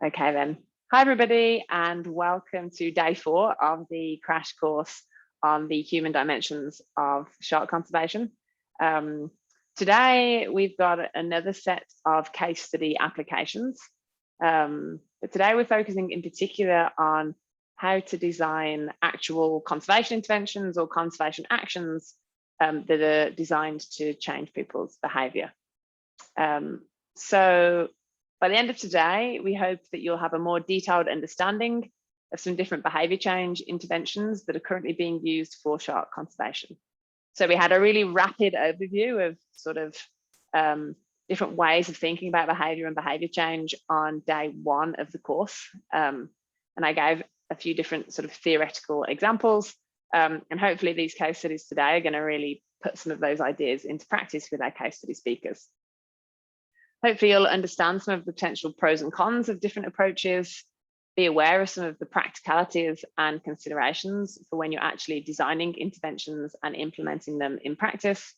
Okay then. Hi everybody and welcome to day 4 of the crash course on the human dimensions of shark conservation. Today we've got another set of case study applications. But today we're focusing in particular on how to design actual conservation interventions or conservation actions that are designed to change people's behaviour. So by the end of today, we hope that you'll have a more detailed understanding of some different behaviour change interventions that are currently being used for shark conservation. So we had a really rapid overview of sort of different ways of thinking about behaviour and behaviour change on day 1 of the course. And I gave a few different sort of theoretical examples. And hopefully these case studies today are going to really put some of those ideas into practice with our case study speakers. Hopefully you'll understand some of the potential pros and cons of different approaches, be aware of some of the practicalities and considerations for when you're actually designing interventions and implementing them in practice.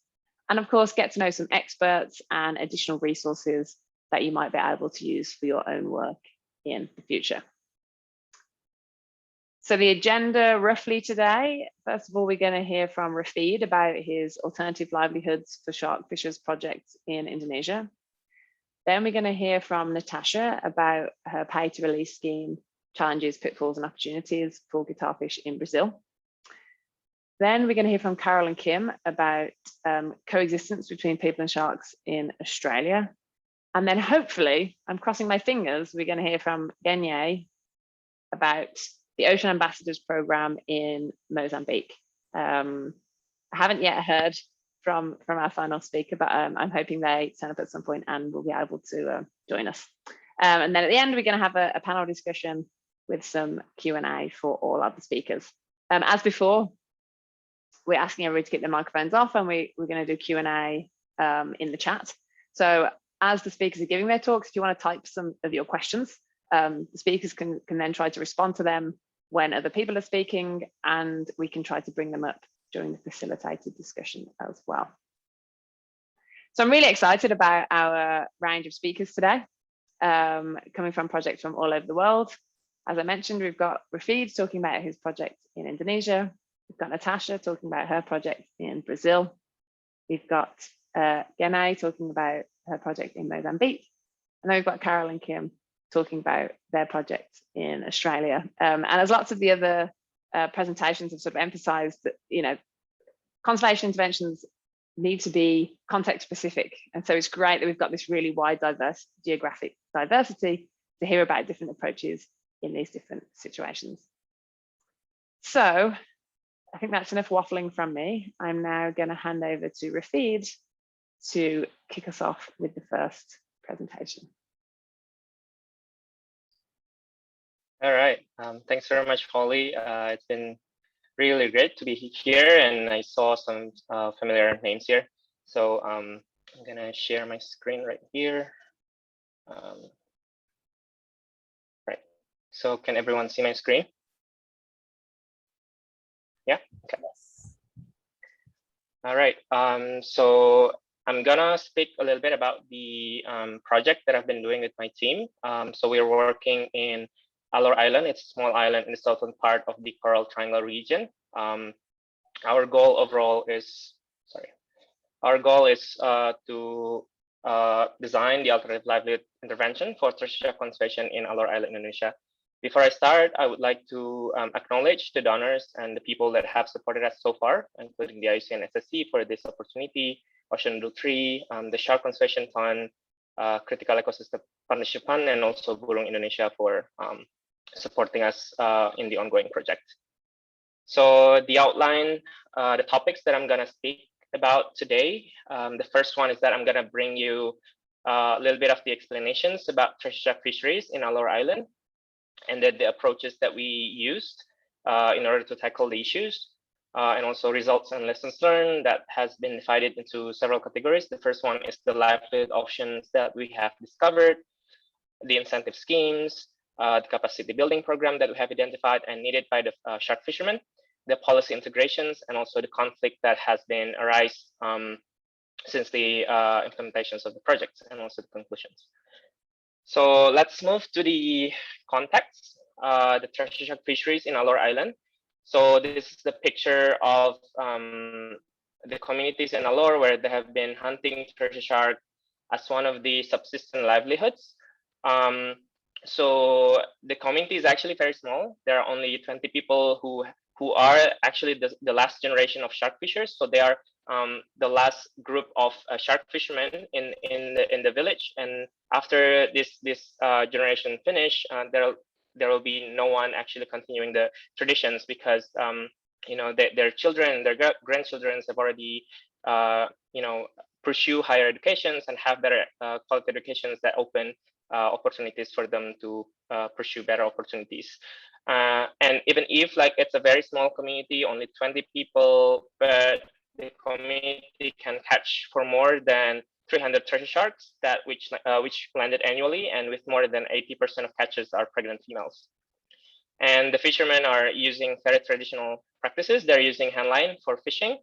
And of course, get to know some experts and additional resources that you might be able to use for your own work in the future. So the agenda roughly today, first of all, we're going to hear from Rafid about his alternative livelihoods for shark fishers project in Indonesia. Then we're going to hear from Natasha about her pay to release scheme, challenges, pitfalls and opportunities for guitar fish in Brazil. Then we're going to hear from Carol and Kim about coexistence between people and sharks in Australia. And then hopefully, I'm crossing my fingers, we're going to hear from Genye about the Ocean Ambassadors program in Mozambique. I haven't yet heard from our final speaker, but I'm hoping they turn up at some point and will be able to join us. And then at the end, we're going to have a panel discussion with some Q&A for all of the speakers. As before, we're asking everybody to get their microphones off, and we're going to do Q&A in the chat. So as the speakers are giving their talks, if you want to type some of your questions, the speakers can then try to respond to them when other people are speaking, and we can try to bring them up during the facilitated discussion as well. So I'm really excited about our range of speakers today, coming from projects from all over the world. As I mentioned, we've got Rafid talking about his project in Indonesia. We've got Natasha talking about her project in Brazil. We've got Genay talking about her project in Mozambique. And then we've got Carol and Kim talking about their project in Australia. And as lots of the other presentations have sort of emphasized that, you know, conservation interventions need to be context specific. And so it's great that we've got this really wide diverse geographic diversity to hear about different approaches in these different situations. So I think that's enough waffling from me. I'm now going to hand over to Rafid to kick us off with the first presentation. All right, thanks very much, Holly. It's been really great to be here, and I saw some familiar names here. So I'm gonna share my screen right here. Right, so can everyone see my screen? Yeah, okay. All right, so I'm gonna speak a little bit about the project that I've been doing with my team. So we're working in Alor Island. It's a small island in the southern part of the Coral Triangle region. Our goal overall is, to design the alternative livelihood intervention for terrestrial conservation in Alor Island, Indonesia. Before I start, I would like to acknowledge the donors and the people that have supported us so far, including the IUCN SSC for this opportunity, Ocean Blue Tree, the Shark Conservation Fund, Critical Ecosystem Partnership Fund, and also Burung Indonesia for supporting us in the ongoing project. So the outline, the topics that I'm going to speak about today, the first one is that I'm going to bring you a little bit of the explanations about terrestrial fisheries in Alor Island, and the approaches that we used in order to tackle the issues, and also results and lessons learned that has been divided into several categories. The first one is the livelihood options that we have discovered, the incentive schemes, the capacity building program that we have identified and needed by the shark fishermen, the policy integrations, and also the conflict that has been arise since the implementations of the project, and also the conclusions. So let's move to the context, the treasure shark fisheries in Alor Island. So this is the picture of the communities in Alor where they have been hunting treasure shark as one of the subsistence livelihoods. So the community is actually very small. There are only 20 people who are actually the last generation of shark fishers. So they are the last group of shark fishermen in the village. And after this generation finish, there will be no one actually continuing the traditions because you know their children, their grandchildren have already you know pursue higher educations and have better quality educations that open opportunities for them to pursue better opportunities. And even if like it's a very small community, only 20 people, but the community can catch for more than 300 treasure sharks that which landed annually, and with more than 80% of catches are pregnant females. And the fishermen are using very traditional practices. They're using handline for fishing.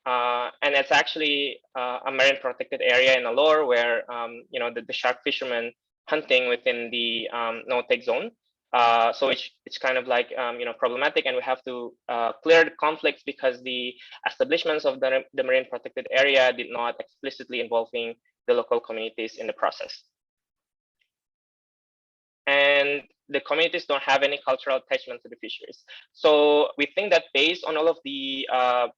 And it's actually a marine protected area in Alor where you know the shark fishermen hunting within the no-take zone. So it's kind of like you know problematic, and we have to clear the conflicts because the establishments of the marine protected area did not explicitly involving the local communities in the process. And the communities don't have any cultural attachment to the fisheries. So we think that based on all of the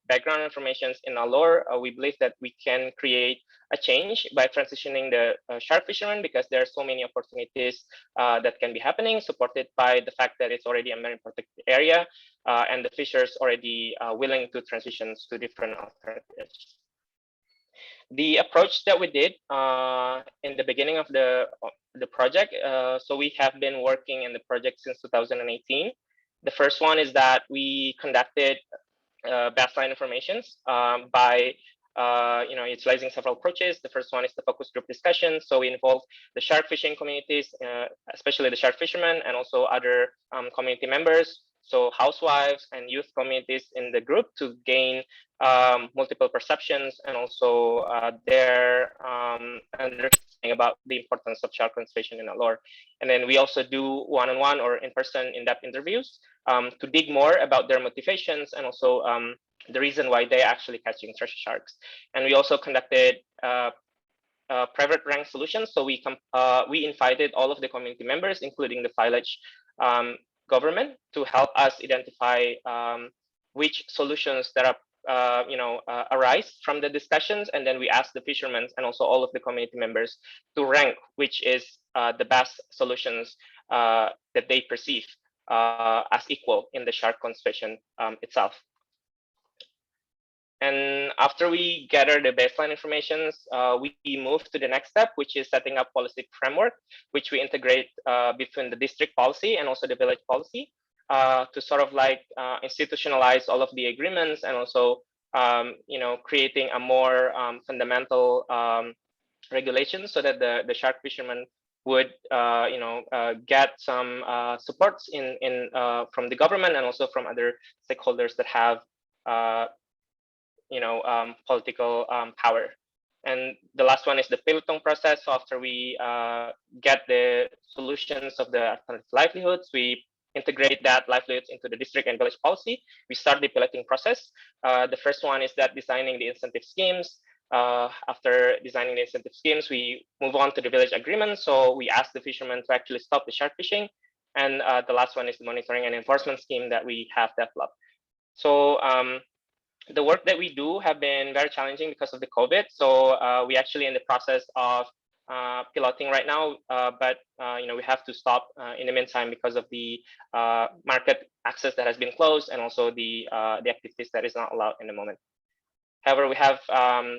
background information in Alor, we believe that we can create a change by transitioning the shark fishermen, because there are so many opportunities that can be happening, supported by the fact that it's already a marine protected area and the fishers already willing to transition to different alternatives. The approach that we did in the beginning of the project, so we have been working in the project since 2018. The first one is that we conducted baseline informations by you know utilizing several approaches. The first one is the focus group discussion. So we involve the shark fishing communities, especially the shark fishermen, and also other community members. So housewives and youth communities in the group to gain multiple perceptions and also their understanding about the importance of shark conservation in Alor. And then we also do one-on-one or in-person in-depth interviews to dig more about their motivations and also the reason why they're actually catching treasure sharks. And we also conducted private rank solutions. So we invited all of the community members, including the village government, to help us identify which solutions that are you know arise from the discussions, and then we asked the fishermen and also all of the community members to rank which is the best solutions that they perceive as equal in the shark conservation itself. And after we gather the baseline information, we move to the next step, which is setting up policy framework, which we integrate between the district policy and also the village policy to sort of like institutionalize all of the agreements and also you know creating a more fundamental regulation so that the shark fishermen would you know get some supports in from the government and also from other stakeholders that have you know political power. And the last one is the Pilton process. So after we get the solutions of the alternative livelihoods, we integrate that livelihoods into the district and village policy. We start the piloting process. The first one is that designing the incentive schemes. After designing the incentive schemes, we move on to the village agreement. So we ask the fishermen to actually stop the shark fishing. And the last one is the monitoring and enforcement scheme that we have developed. So the work that we do have been very challenging because of the COVID. So we actually in the process of piloting right now, but you know we have to stop in the meantime because of the market access that has been closed and also the activities that is not allowed in the moment. However, we have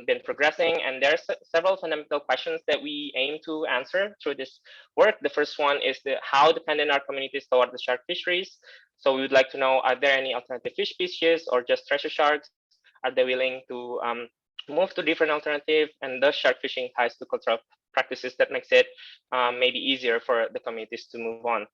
been progressing, and there are several fundamental questions that we aim to answer through this work. The first one is how dependent are communities toward the shark fisheries? So we would like to know, are there any alternative fish species or just treasure sharks? Are they willing to move to different alternative? And does shark fishing ties to cultural practices that makes it maybe easier for the communities to move on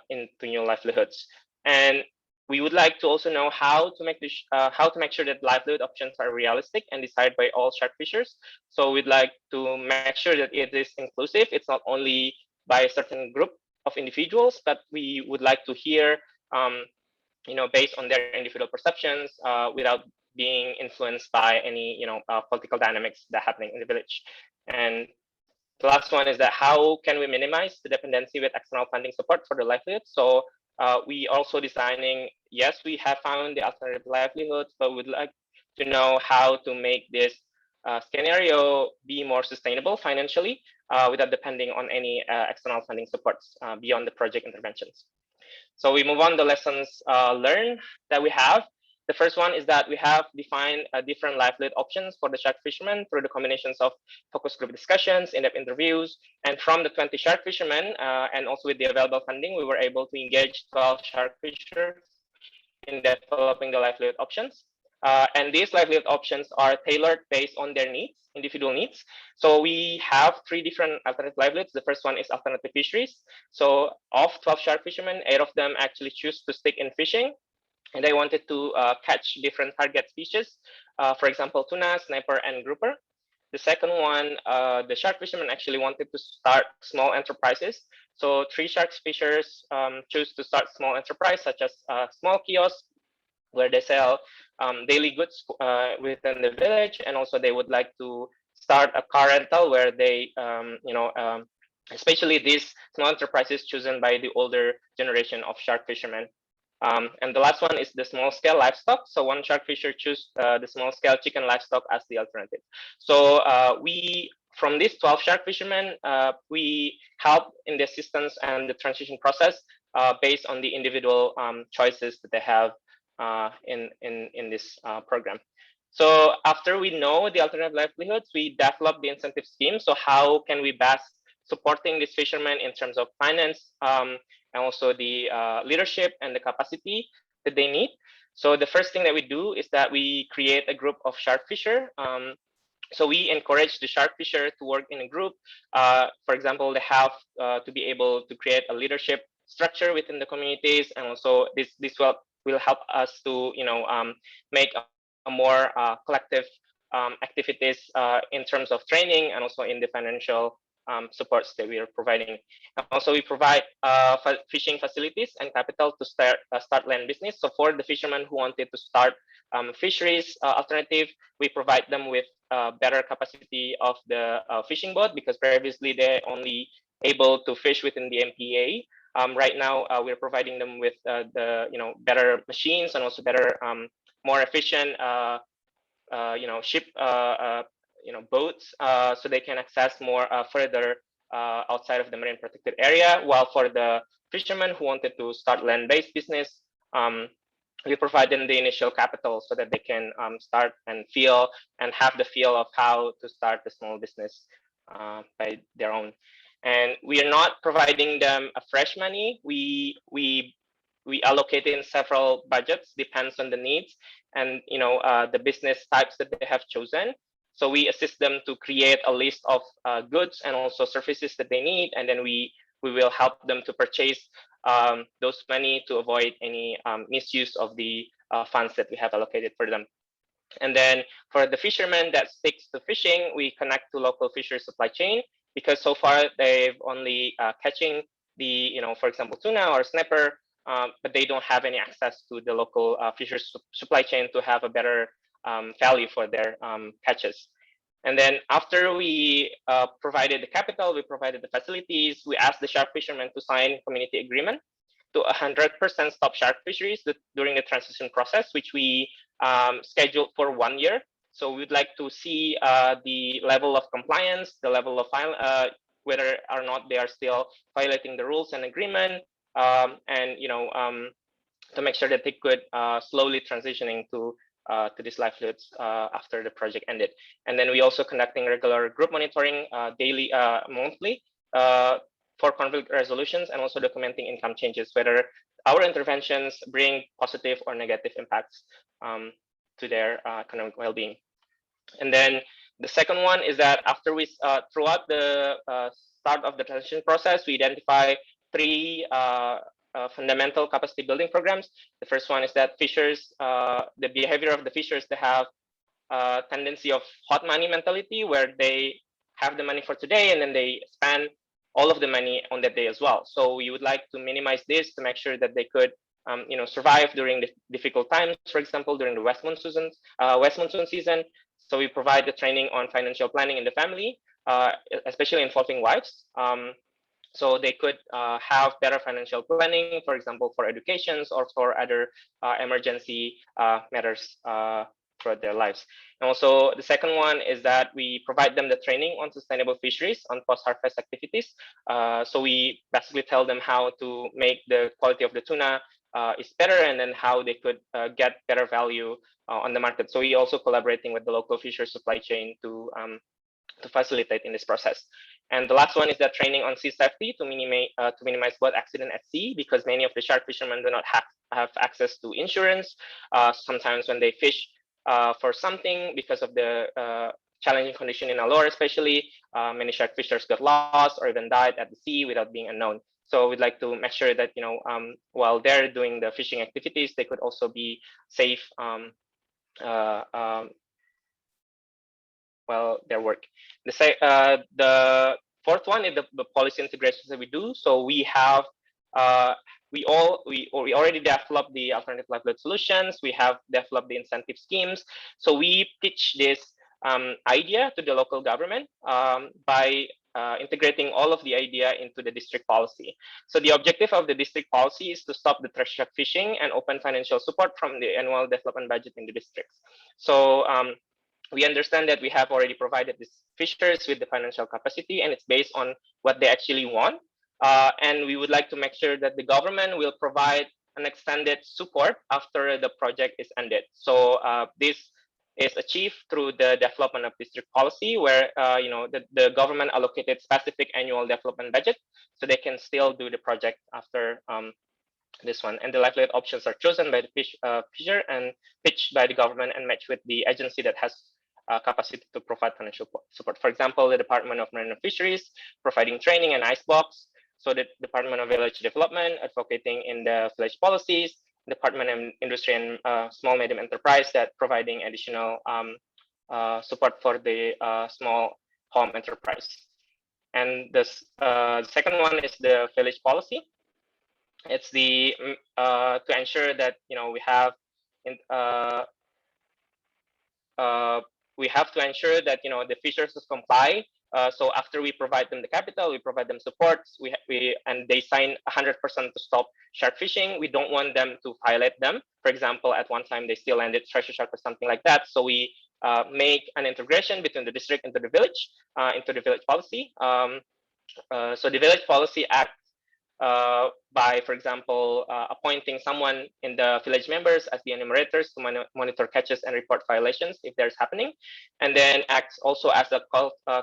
into new livelihoods? And we would like to also know how to make sure that livelihood options are realistic and desired by all shark fishers. So we'd like to make sure that it is inclusive. It's not only by a certain group of individuals, but we would like to hear, based on their individual perceptions, without being influenced by any, political dynamics that are happening in the village. And the last one is that how can we minimize the dependency with external funding support for the livelihood? So we also designing, yes, we have found the alternative livelihoods, but we'd like to know how to make this scenario be more sustainable financially without depending on any external funding supports beyond the project interventions. So we move on the lessons learned that we have. The first one is that we have defined different livelihood options for the shark fishermen through the combinations of focus group discussions, in-depth interviews, and from the 20 shark fishermen, and also with the available funding, we were able to engage 12 shark fishers in developing the livelihood options. And these livelihood options are tailored based on their needs, individual needs. So we have 3 different alternative livelihoods. The first one is alternative fisheries. So of 12 shark fishermen, 8 of them actually choose to stick in fishing, and they wanted to catch different target species, for example, tuna, sniper, and grouper. The second one, the shark fishermen actually wanted to start small enterprises. So 3 shark fishers choose to start small enterprise, such as small kiosks, where they sell daily goods within the village, and also they would like to start a car rental where they, especially these small enterprises chosen by the older generation of shark fishermen. And the last one is the small scale livestock. So one shark fisher choose the small scale chicken livestock as the alternative. So we, from these 12 shark fishermen, we help in the assistance and the transition process based on the individual choices that they have in this program. So after we know the alternative livelihoods, we develop the incentive scheme. So how can we best supporting these fishermen in terms of finance and also the leadership and the capacity that they need? So the first thing that we do is that we create a group of shark fisher. So we encourage the shark fisher to work in a group. For example, they have to be able to create a leadership structure within the communities, and also this will help us to make a more collective activities in terms of training and also in the financial supports that we are providing. And also, we provide fishing facilities and capital to start land business. So for the fishermen who wanted to start fisheries alternative, we provide them with better capacity of the fishing boat, because previously they only able to fish within the MPA. Right now, we're providing them with the better machines and also better, more efficient ship boats, so they can access more further outside of the marine protected area. While for the fishermen who wanted to start land-based business, we provide them the initial capital so that they can start and have the feel of how to start a small business by their own. And we are not providing them a fresh money. We allocate in several budgets, depends on the needs and the business types that they have chosen. So we assist them to create a list of goods and also services that they need, and then we will help them to purchase those money to avoid any misuse of the funds that we have allocated for them. And then for the fishermen that sticks to fishing, we connect to local fishery supply chain, because so far they've only catching the, for example, tuna or snapper, but they don't have any access to the local fishery supply chain to have a better value for their catches. And then after we provided the capital, we provided the facilities, we asked the shark fishermen to sign community agreement to 100% stop shark fisheries during the transition process, which we scheduled for 1 year. So we'd like to see the level of compliance, the level of whether or not they are still violating the rules and agreement, and to make sure that they could slowly transitioning to these livelihoods after the project ended. And then we also conducting regular group monitoring daily, monthly, for conflict resolutions, and also documenting income changes, whether our interventions bring positive or negative impacts to their economic well-being. And then the second one is that after we, throughout the start of the transition process, we identify 3 fundamental capacity building programs. The first one is that fishers, the behavior of the fishers, they have a tendency of hot money mentality, where they have the money for today and then they spend all of the money on that day as well. So we would like to minimize this to make sure that they could survive during the difficult times, for example, during the West monsoon season. So we provide the training on financial planning in the family, especially involving wives. So they could have better financial planning, for example, for educations or for other emergency matters throughout their lives. And also the second one is that we provide them the training on sustainable fisheries, on post-harvest activities. So we basically tell them how to make the quality of the tuna is better, and then how they could get better value on the market. So we also collaborating with the local fisher supply chain to facilitate in this process. And the last one is that training on sea safety to minimize boat accident at sea, because many of the shark fishermen do not have access to insurance. Sometimes when they fish for something, because of the challenging condition in Alor especially, many shark fishers got lost or even died at the sea without being unknown. So we'd like to make sure that while they're doing the fishing activities, they could also be safe while their work. The fourth one is the policy integrations that we do. So we have we already developed the alternative livelihood solutions. We have developed the incentive schemes. So we pitch this idea to the local government by integrating all of the idea into the district policy. So the objective of the district policy is to stop the treasure shark fishing and open financial support from the annual development budget in the districts. So we understand that we have already provided these fishers with the financial capacity, and it's based on what they actually want. And we would like to make sure that the government will provide an extended support after the project is ended. So this is achieved through the development of district policy, where the government allocated specific annual development budget, so they can still do the project after this one. And the livelihood options are chosen by the fisher and pitched by the government and matched with the agency that has capacity to provide financial support. For example, the Department of Marine and Fisheries providing training and icebox. So the Department of Village Development advocating in the village policies, Department of Industry and Small Medium Enterprise that providing additional support for the small home enterprise. And this second one is the village policy. It's the to ensure that we have to ensure that the fishers comply. So after we provide them the capital, we provide them support, and they sign 100% to stop shark fishing. We don't want them to violate them. For example, at one time they still landed treasure shark or something like that. So we make an integration between the district into the village policy. So the village policy acts by, for example, appointing someone in the village members as the enumerators to monitor catches and report violations if there's happening, and then acts also as a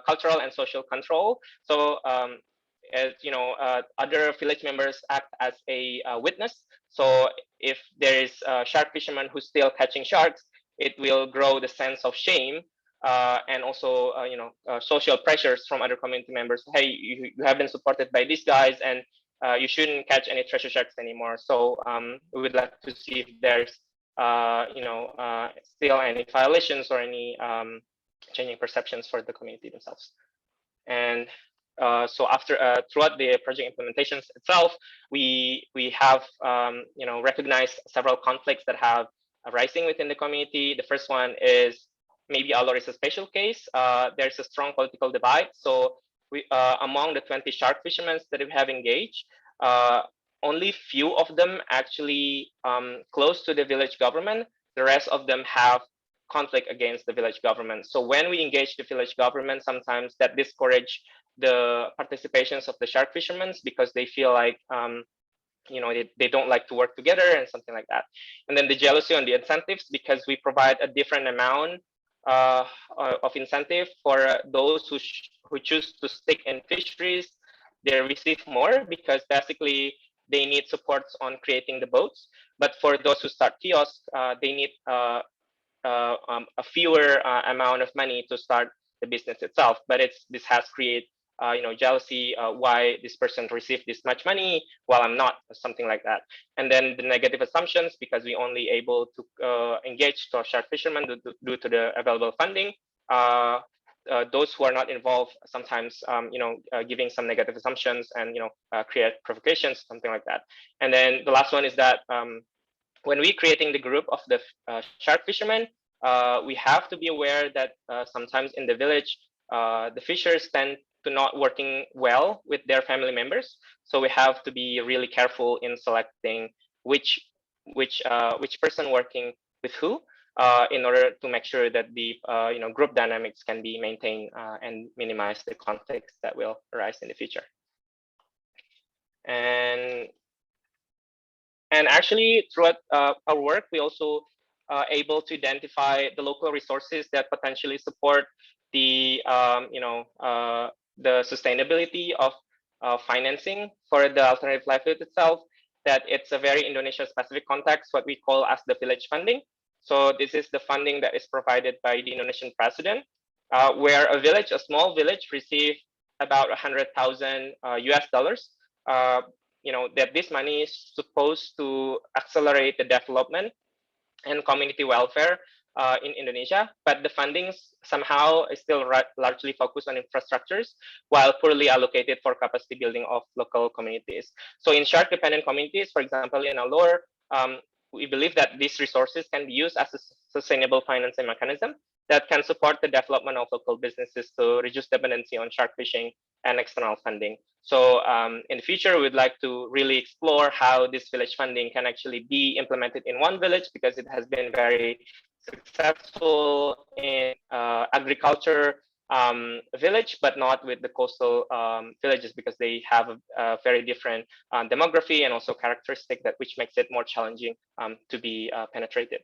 cultural and social control. So as other village members act as a witness. So if there is a shark fisherman who's still catching sharks, it will grow the sense of shame and also social pressures from other community members. Hey, you have been supported by these guys, and you shouldn't catch any treasure sharks anymore. So we would like to see if there's still any violations or any changing perceptions for the community themselves. And so after throughout the project implementations itself, we have recognized several conflicts that have arising within the community. The first one is maybe Alor is a special case. There's a strong political divide. So we, among the 20 shark fishermen that we have engaged, only few of them actually close to the village government. The rest of them have conflict against the village government. So when we engage the village government, sometimes that discourage the participations of the shark fishermen because they feel like they don't like to work together and something like that. And then the jealousy on the incentives, because we provide a different amount of incentive for those who choose to stick in fisheries. They receive more because basically they need supports on creating the boats. But for those who start kiosks, they need a fewer amount of money to start the business itself. But this has created jealousy, why this person received this much money while I'm not, something like that. And then the negative assumptions, because we only able to engage to shark fishermen due to the available funding. Those who are not involved sometimes, giving some negative assumptions and, create provocations, something like that. And then the last one is that when we creating the group of the shark fishermen, we have to be aware that sometimes in the village, the fishers tend to not working well with their family members. So we have to be really careful in selecting which person working with who, in order to make sure that the group dynamics can be maintained and minimize the conflicts that will arise in the future. And actually, throughout our work, we also able to identify the local resources that potentially support the the sustainability of financing for the alternative livelihood itself. That it's a very Indonesia-specific context, what we call as the village funding. So this is the funding that is provided by the Indonesian president, where a village, a small village, receive about 100,000 US dollars. That this money is supposed to accelerate the development and community welfare in Indonesia, but the fundings somehow is still largely focused on infrastructures, while poorly allocated for capacity building of local communities. So in shark-dependent communities, for example, in Alor, we believe that these resources can be used as a sustainable financing mechanism that can support the development of local businesses to reduce dependency on shark fishing and external funding. So in the future, we'd like to really explore how this village funding can actually be implemented in one village, because it has been very successful in agriculture village, but not with the coastal villages, because they have a very different demography and also characteristic that which makes it more challenging to be penetrated.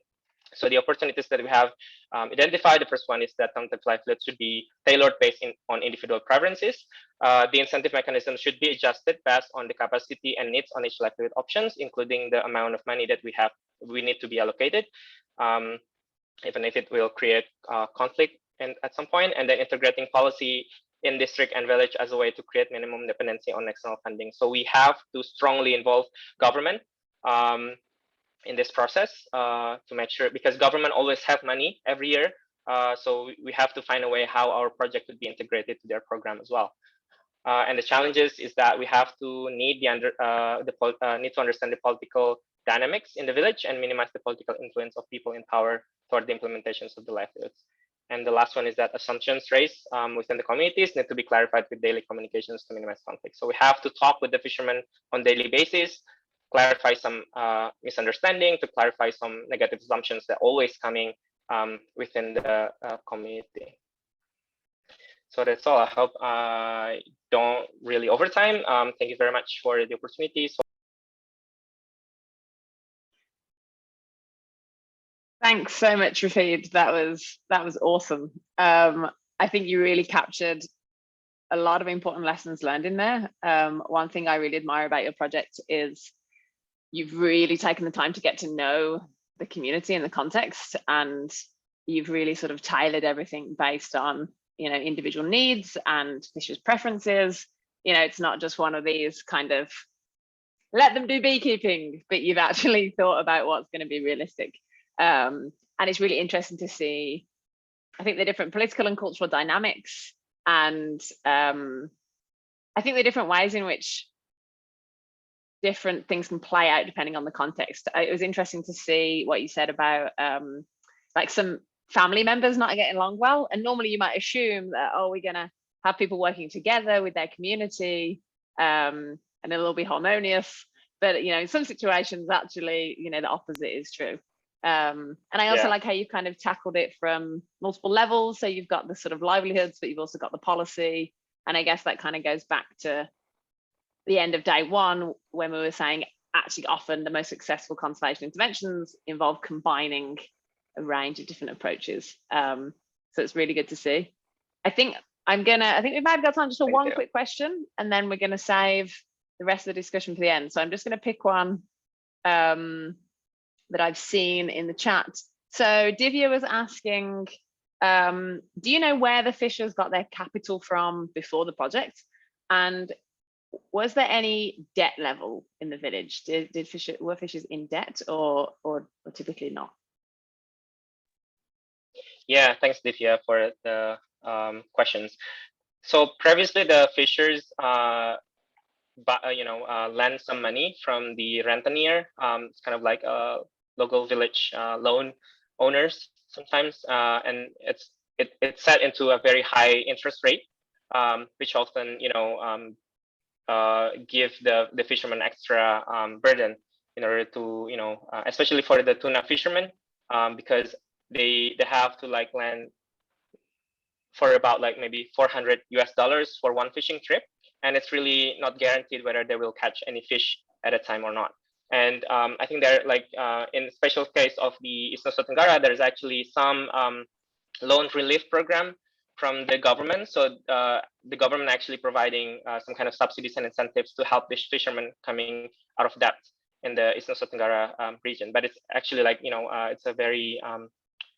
So the opportunities that we have identified, the first one is that alternative livelihood should be tailored based on individual preferences. The incentive mechanism should be adjusted based on the capacity and needs on each livelihood options, including the amount of money that we need to be allocated, even if it will create conflict at some point. And then integrating policy in district and village as a way to create minimum dependency on external funding. So we have to strongly involve government in this process to make sure, because government always have money every year. So we have to find a way how our project would be integrated to their program as well. And the challenges is that we have to need to understand the political dynamics in the village and minimize the political influence of people in power toward the implementations of the livelihoods. And the last one is that assumptions raised within the communities need to be clarified with daily communications to minimize conflict. So we have to talk with the fishermen on daily basis, clarify some misunderstanding, to clarify some negative assumptions that are always coming within the community. So that's all. I hope I don't really overtime. Thank you very much for the opportunity. Thanks so much, Rafid. That was awesome. I think you really captured a lot of important lessons learned in there. One thing I really admire about your project is you've really taken the time to get to know the community and the context, and you've really sort of tailored everything based on individual needs and fishers' preferences. It's not just one of these kind of let them do beekeeping, but you've actually thought about what's going to be realistic. And it's really interesting to see, I think, the different political and cultural dynamics, and I think the different ways in which different things can play out depending on the context. It was interesting to see what you said about like some family members not getting along well, and normally you might assume that, oh, we're gonna have people working together with their community and it'll all be harmonious, but in some situations actually the opposite is true. And I also like how you've kind of tackled it from multiple levels. So you've got the sort of livelihoods, but you've also got the policy, and I guess that kind of goes back to the end of day one when we were saying actually often the most successful conservation interventions involve combining a range of different approaches. So it's really good to see. I think we might have got time just for one quick question, and then we're going to save the rest of the discussion for the end. So I'm just going to pick one that I've seen in the chat. So Divya was asking, Do you know where the fishers got their capital from before the project? And was there any debt level in the village? Were fishers in debt or typically not? Yeah, thanks, Divya, for the questions. So previously, the fishers, lend some money from the rentenier. It's kind of like local village loan owners sometimes, and it's set into a very high interest rate, which often give the fishermen extra burden in order to especially for the tuna fishermen, because they have to like lend for about like maybe $400 for one fishing trip, and it's really not guaranteed whether they will catch any fish at a time or not. And I think there, like in the special case of the East Nusa Tenggara, there's actually some loan relief program from the government. So the government actually providing some kind of subsidies and incentives to help these fishermen coming out of debt in the East Nusa Tenggara region. But it's actually like it's a very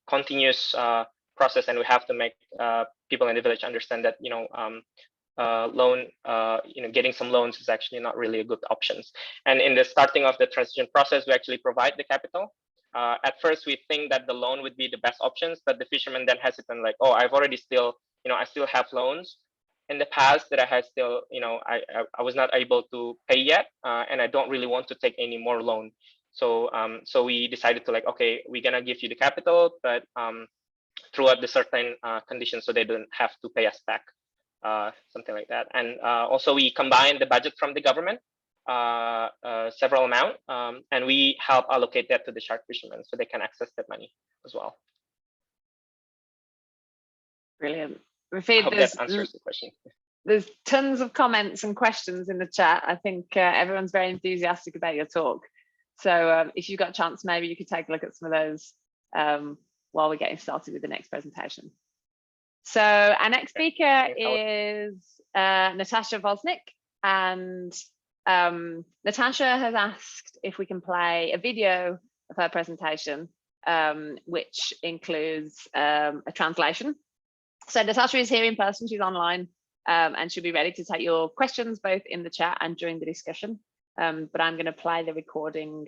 continuous process, and we have to make people in the village understand that getting some loans is actually not really a good option. And in the starting of the transition process, we actually provide the capital. At first, we think that the loan would be the best options, but the fishermen then hesitant, like, oh, I've already still, I still have loans in the past that I had still, I was not able to pay yet, and I don't really want to take any more loan. So, so we decided to like, okay, we're gonna give you the capital, but throughout the certain conditions, so they don't have to pay us back, something like that. And also we combine the budget from the government, several amount, and we help allocate that to the shark fishermen so they can access that money as well. Brilliant. I hope that answers the question. There's tons of comments and questions in the chat. I think everyone's very enthusiastic about your talk. So if you've got a chance, maybe you could take a look at some of those while we're getting started with the next presentation. So our next speaker is Natasha Vosnik, and Natasha has asked if we can play a video of her presentation, which includes a translation. So Natasha is here in person, she's online, and she'll be ready to take your questions both in the chat and during the discussion. But I'm going to play the recording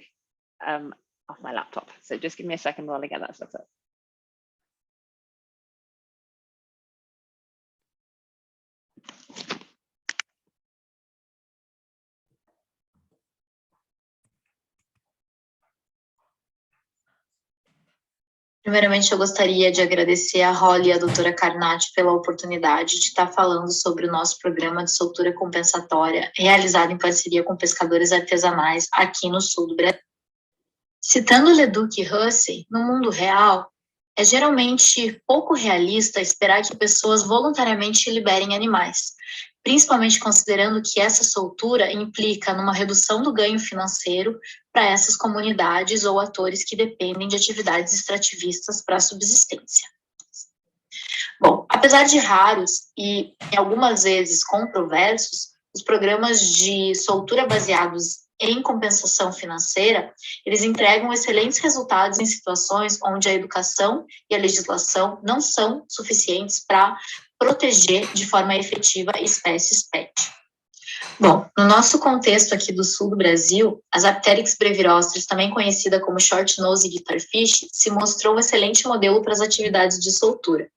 off my laptop. So just give me a second while I get that set up. Primeiramente, eu gostaria de agradecer a Hollie e a doutora Karnad pela oportunidade de estar falando sobre o nosso programa de soltura compensatória, realizado em parceria com pescadores artesanais aqui no sul do Brasil. Citando Leduc e Hussey, no mundo real, é geralmente pouco realista esperar que pessoas voluntariamente liberem animais, principalmente considerando que essa soltura implica numa redução do ganho financeiro para essas comunidades ou atores que dependem de atividades extrativistas para a subsistência. Bom, apesar de raros e algumas vezes controversos, os programas de soltura baseados em compensação financeira, eles entregam excelentes resultados em situações onde a educação e a legislação não são suficientes para proteger de forma efetiva espécies PET. Bom, no nosso contexto aqui do sul do Brasil, as Apteryx brevirostris, também conhecida como short-nose guitarfish, se mostrou um excelente modelo para as atividades de soltura.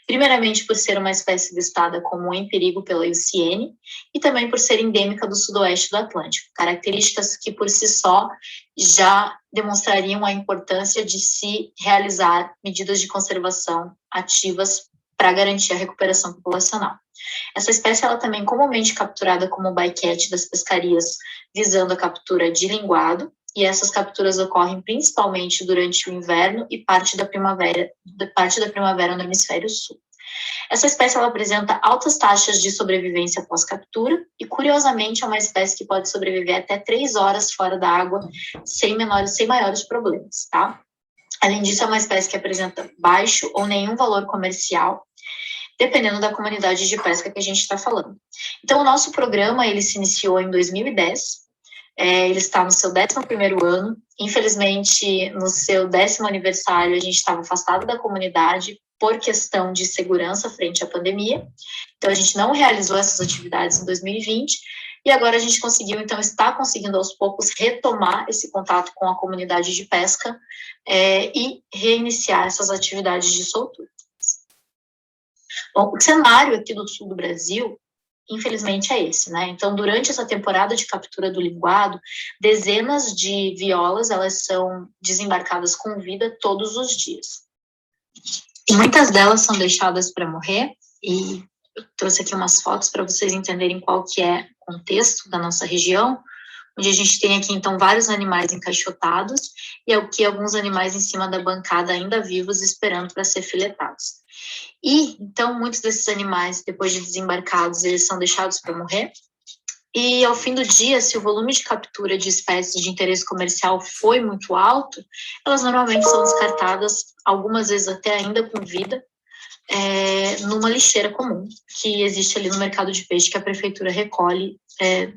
Primeiramente por ser uma espécie listada como em perigo pela IUCN e também por ser endêmica do sudoeste do Atlântico, características que por si só já demonstrariam a importância de se realizar medidas de conservação ativas para garantir a recuperação populacional. Essa espécie ela também é comumente capturada como bycatch das pescarias, visando a captura de linguado, e essas capturas ocorrem principalmente durante o inverno e parte da primavera no hemisfério sul. Essa espécie ela apresenta altas taxas de sobrevivência pós-captura e, curiosamente, é uma espécie que pode sobreviver até 3 horas fora da água sem maiores problemas, tá? Além disso, é uma espécie que apresenta baixo ou nenhum valor comercial, dependendo da comunidade de pesca que a gente está falando. Então, o nosso programa, ele se iniciou em 2010, ele está no seu 11º ano, infelizmente, no seu 10º aniversário, a gente estava afastado da comunidade por questão de segurança frente à pandemia. Então, a gente não realizou essas atividades em 2020, e agora a gente conseguiu, então, está conseguindo aos poucos retomar esse contato com a comunidade de pesca e reiniciar essas atividades de soltura. Bom, o cenário aqui do sul do Brasil, infelizmente, é esse, né? Então, durante essa temporada de captura do linguado, dezenas de violas, elas são desembarcadas com vida todos os dias. E muitas delas são deixadas para morrer, e eu trouxe aqui umas fotos para vocês entenderem qual que é o contexto da nossa região, onde a gente tem aqui, então, vários animais encaixotados, e aqui alguns animais em cima da bancada ainda vivos, esperando para ser filetados. E, então, muitos desses animais, depois de desembarcados, eles são deixados para morrer. E, ao fim do dia, se o volume de captura de espécies de interesse comercial foi muito alto, elas normalmente são descartadas, algumas vezes até ainda com vida, numa lixeira comum, que existe ali no mercado de peixe, que a prefeitura recolhe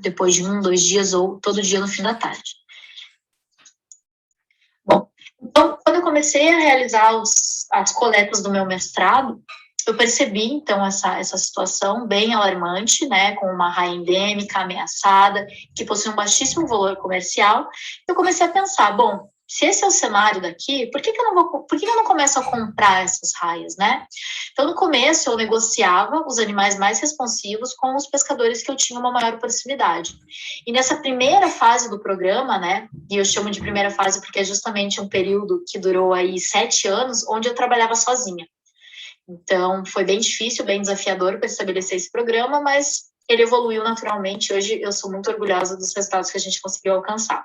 depois de 1, 2 dias ou todo dia no fim da tarde. Bom, então, quando eu comecei a realizar as coletas do meu mestrado, eu percebi, então, essa situação bem alarmante, né, com uma raia endêmica, ameaçada, que possui um baixíssimo valor comercial. Eu comecei a pensar, bom, se esse é o cenário daqui, por que eu não começo a comprar essas raias, né? Então, no começo, eu negociava os animais mais responsivos com os pescadores que eu tinha uma maior proximidade. E nessa primeira fase do programa, né, e eu chamo de primeira fase porque é justamente um período que durou aí 7 anos, onde eu trabalhava sozinha. Então, foi bem difícil, bem desafiador para estabelecer esse programa, mas ele evoluiu naturalmente. Hoje, eu sou muito orgulhosa dos resultados que a gente conseguiu alcançar.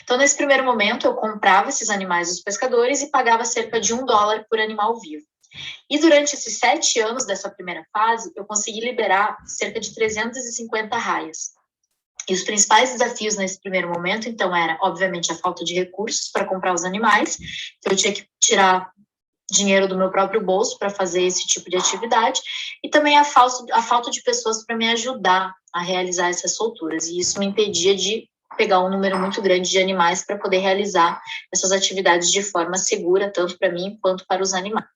Então, nesse primeiro momento, eu comprava esses animais dos pescadores e pagava cerca de $1 por animal vivo. E durante esses 7 anos dessa primeira fase, eu consegui liberar cerca de 350 raias. E os principais desafios nesse primeiro momento, então, era, obviamente, a falta de recursos para comprar os animais. Então, eu tinha que tirar dinheiro do meu próprio bolso para fazer esse tipo de atividade, e também a falta de pessoas para me ajudar a realizar essas solturas. E isso me impedia de pegar um número muito grande de animais para poder realizar essas atividades de forma segura, tanto para mim quanto para os animais.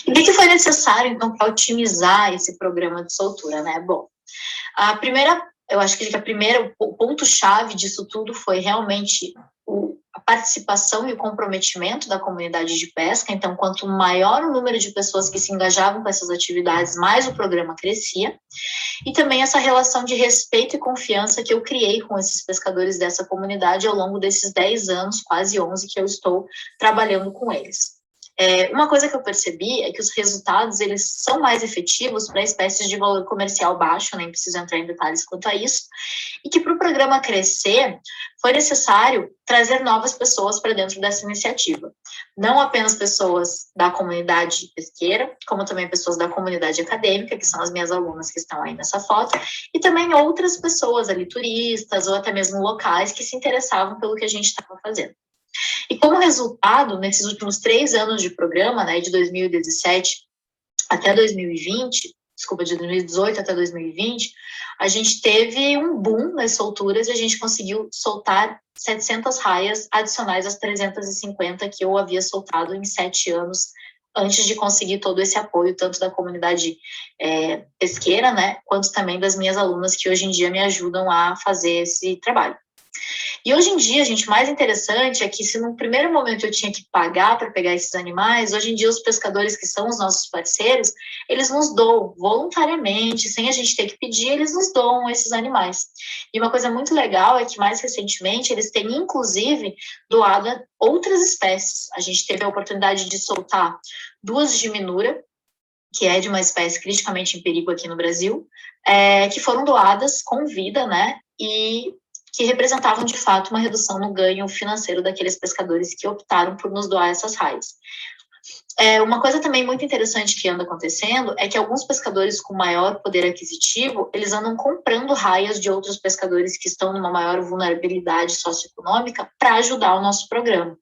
E o que foi necessário, então, para otimizar esse programa de soltura, né? Bom, eu acho que o ponto-chave disso tudo foi realmente a participação e o comprometimento da comunidade de pesca. Então, quanto maior o número de pessoas que se engajavam com essas atividades, mais o programa crescia. E também essa relação de respeito e confiança que eu criei com esses pescadores dessa comunidade ao longo desses 10 anos, quase 11, que eu estou trabalhando com eles. Uma coisa que eu percebi é que os resultados, eles são mais efetivos para espécies de valor comercial baixo, nem preciso entrar em detalhes quanto a isso, e que para o programa crescer, foi necessário trazer novas pessoas para dentro dessa iniciativa. Não apenas pessoas da comunidade pesqueira, como também pessoas da comunidade acadêmica, que são as minhas alunas que estão aí nessa foto, e também outras pessoas ali, turistas ou até mesmo locais, que se interessavam pelo que a gente estava fazendo. E como resultado, nesses últimos 3 anos de programa, né, de 2017 até 2020, de 2018 até 2020, a gente teve um boom nas solturas e a gente conseguiu soltar 700 raias adicionais às 350 que eu havia soltado em 7 anos antes de conseguir todo esse apoio, tanto da comunidade pesqueira, né, quanto também das minhas alunas que hoje em dia me ajudam a fazer esse trabalho. E hoje em dia, gente, o mais interessante é que se no primeiro momento eu tinha que pagar para pegar esses animais, hoje em dia os pescadores que são os nossos parceiros, eles nos doam voluntariamente, sem a gente ter que pedir, eles nos doam esses animais. E uma coisa muito legal é que mais recentemente eles têm inclusive doado outras espécies. A gente teve a oportunidade de soltar 2 de minura, que é de uma espécie criticamente em perigo aqui no Brasil, que foram doadas com vida, né, e que representavam, de fato, uma redução no ganho financeiro daqueles pescadores que optaram por nos doar essas raias. Uma coisa também muito interessante que anda acontecendo é que alguns pescadores com maior poder aquisitivo, eles andam comprando raias de outros pescadores que estão numa maior vulnerabilidade socioeconômica para ajudar o nosso programa.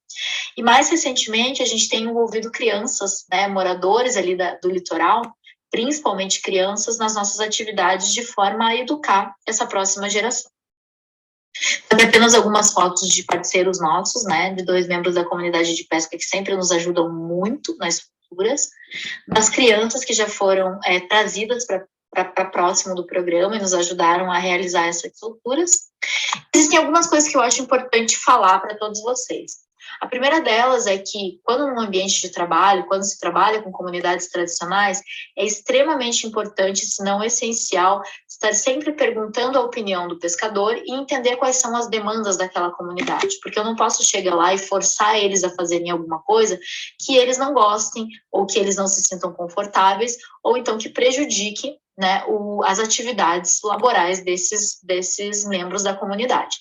E mais recentemente, a gente tem envolvido crianças, né, moradores ali do litoral, principalmente crianças, nas nossas atividades de forma a educar essa próxima geração. Tem apenas algumas fotos de parceiros nossos, né, de 2 membros da comunidade de pesca que sempre nos ajudam muito solturas, das crianças que já foram trazidas para próximo do programa e nos ajudaram a realizar essas solturas. Existem algumas coisas que eu acho importante falar para todos vocês. A primeira delas é que, quando num ambiente de trabalho, quando se trabalha com comunidades tradicionais, é extremamente importante, se não essencial, estar sempre perguntando a opinião do pescador e entender quais são as demandas daquela comunidade, porque eu não posso chegar lá e forçar eles a fazerem alguma coisa que eles não gostem, ou que eles não se sintam confortáveis, ou então que prejudique, né, as atividades laborais desses membros da comunidade.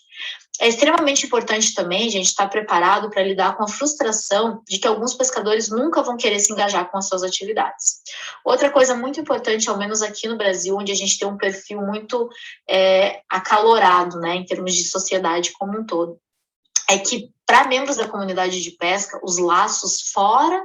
É extremamente importante também, gente, estar preparado para lidar com a frustração de que alguns pescadores nunca vão querer se engajar com as suas atividades. Outra coisa muito importante, ao menos aqui no Brasil, onde a gente tem um perfil muito acalorado, né, em termos de sociedade como um todo, é que para membros da comunidade de pesca, os laços fora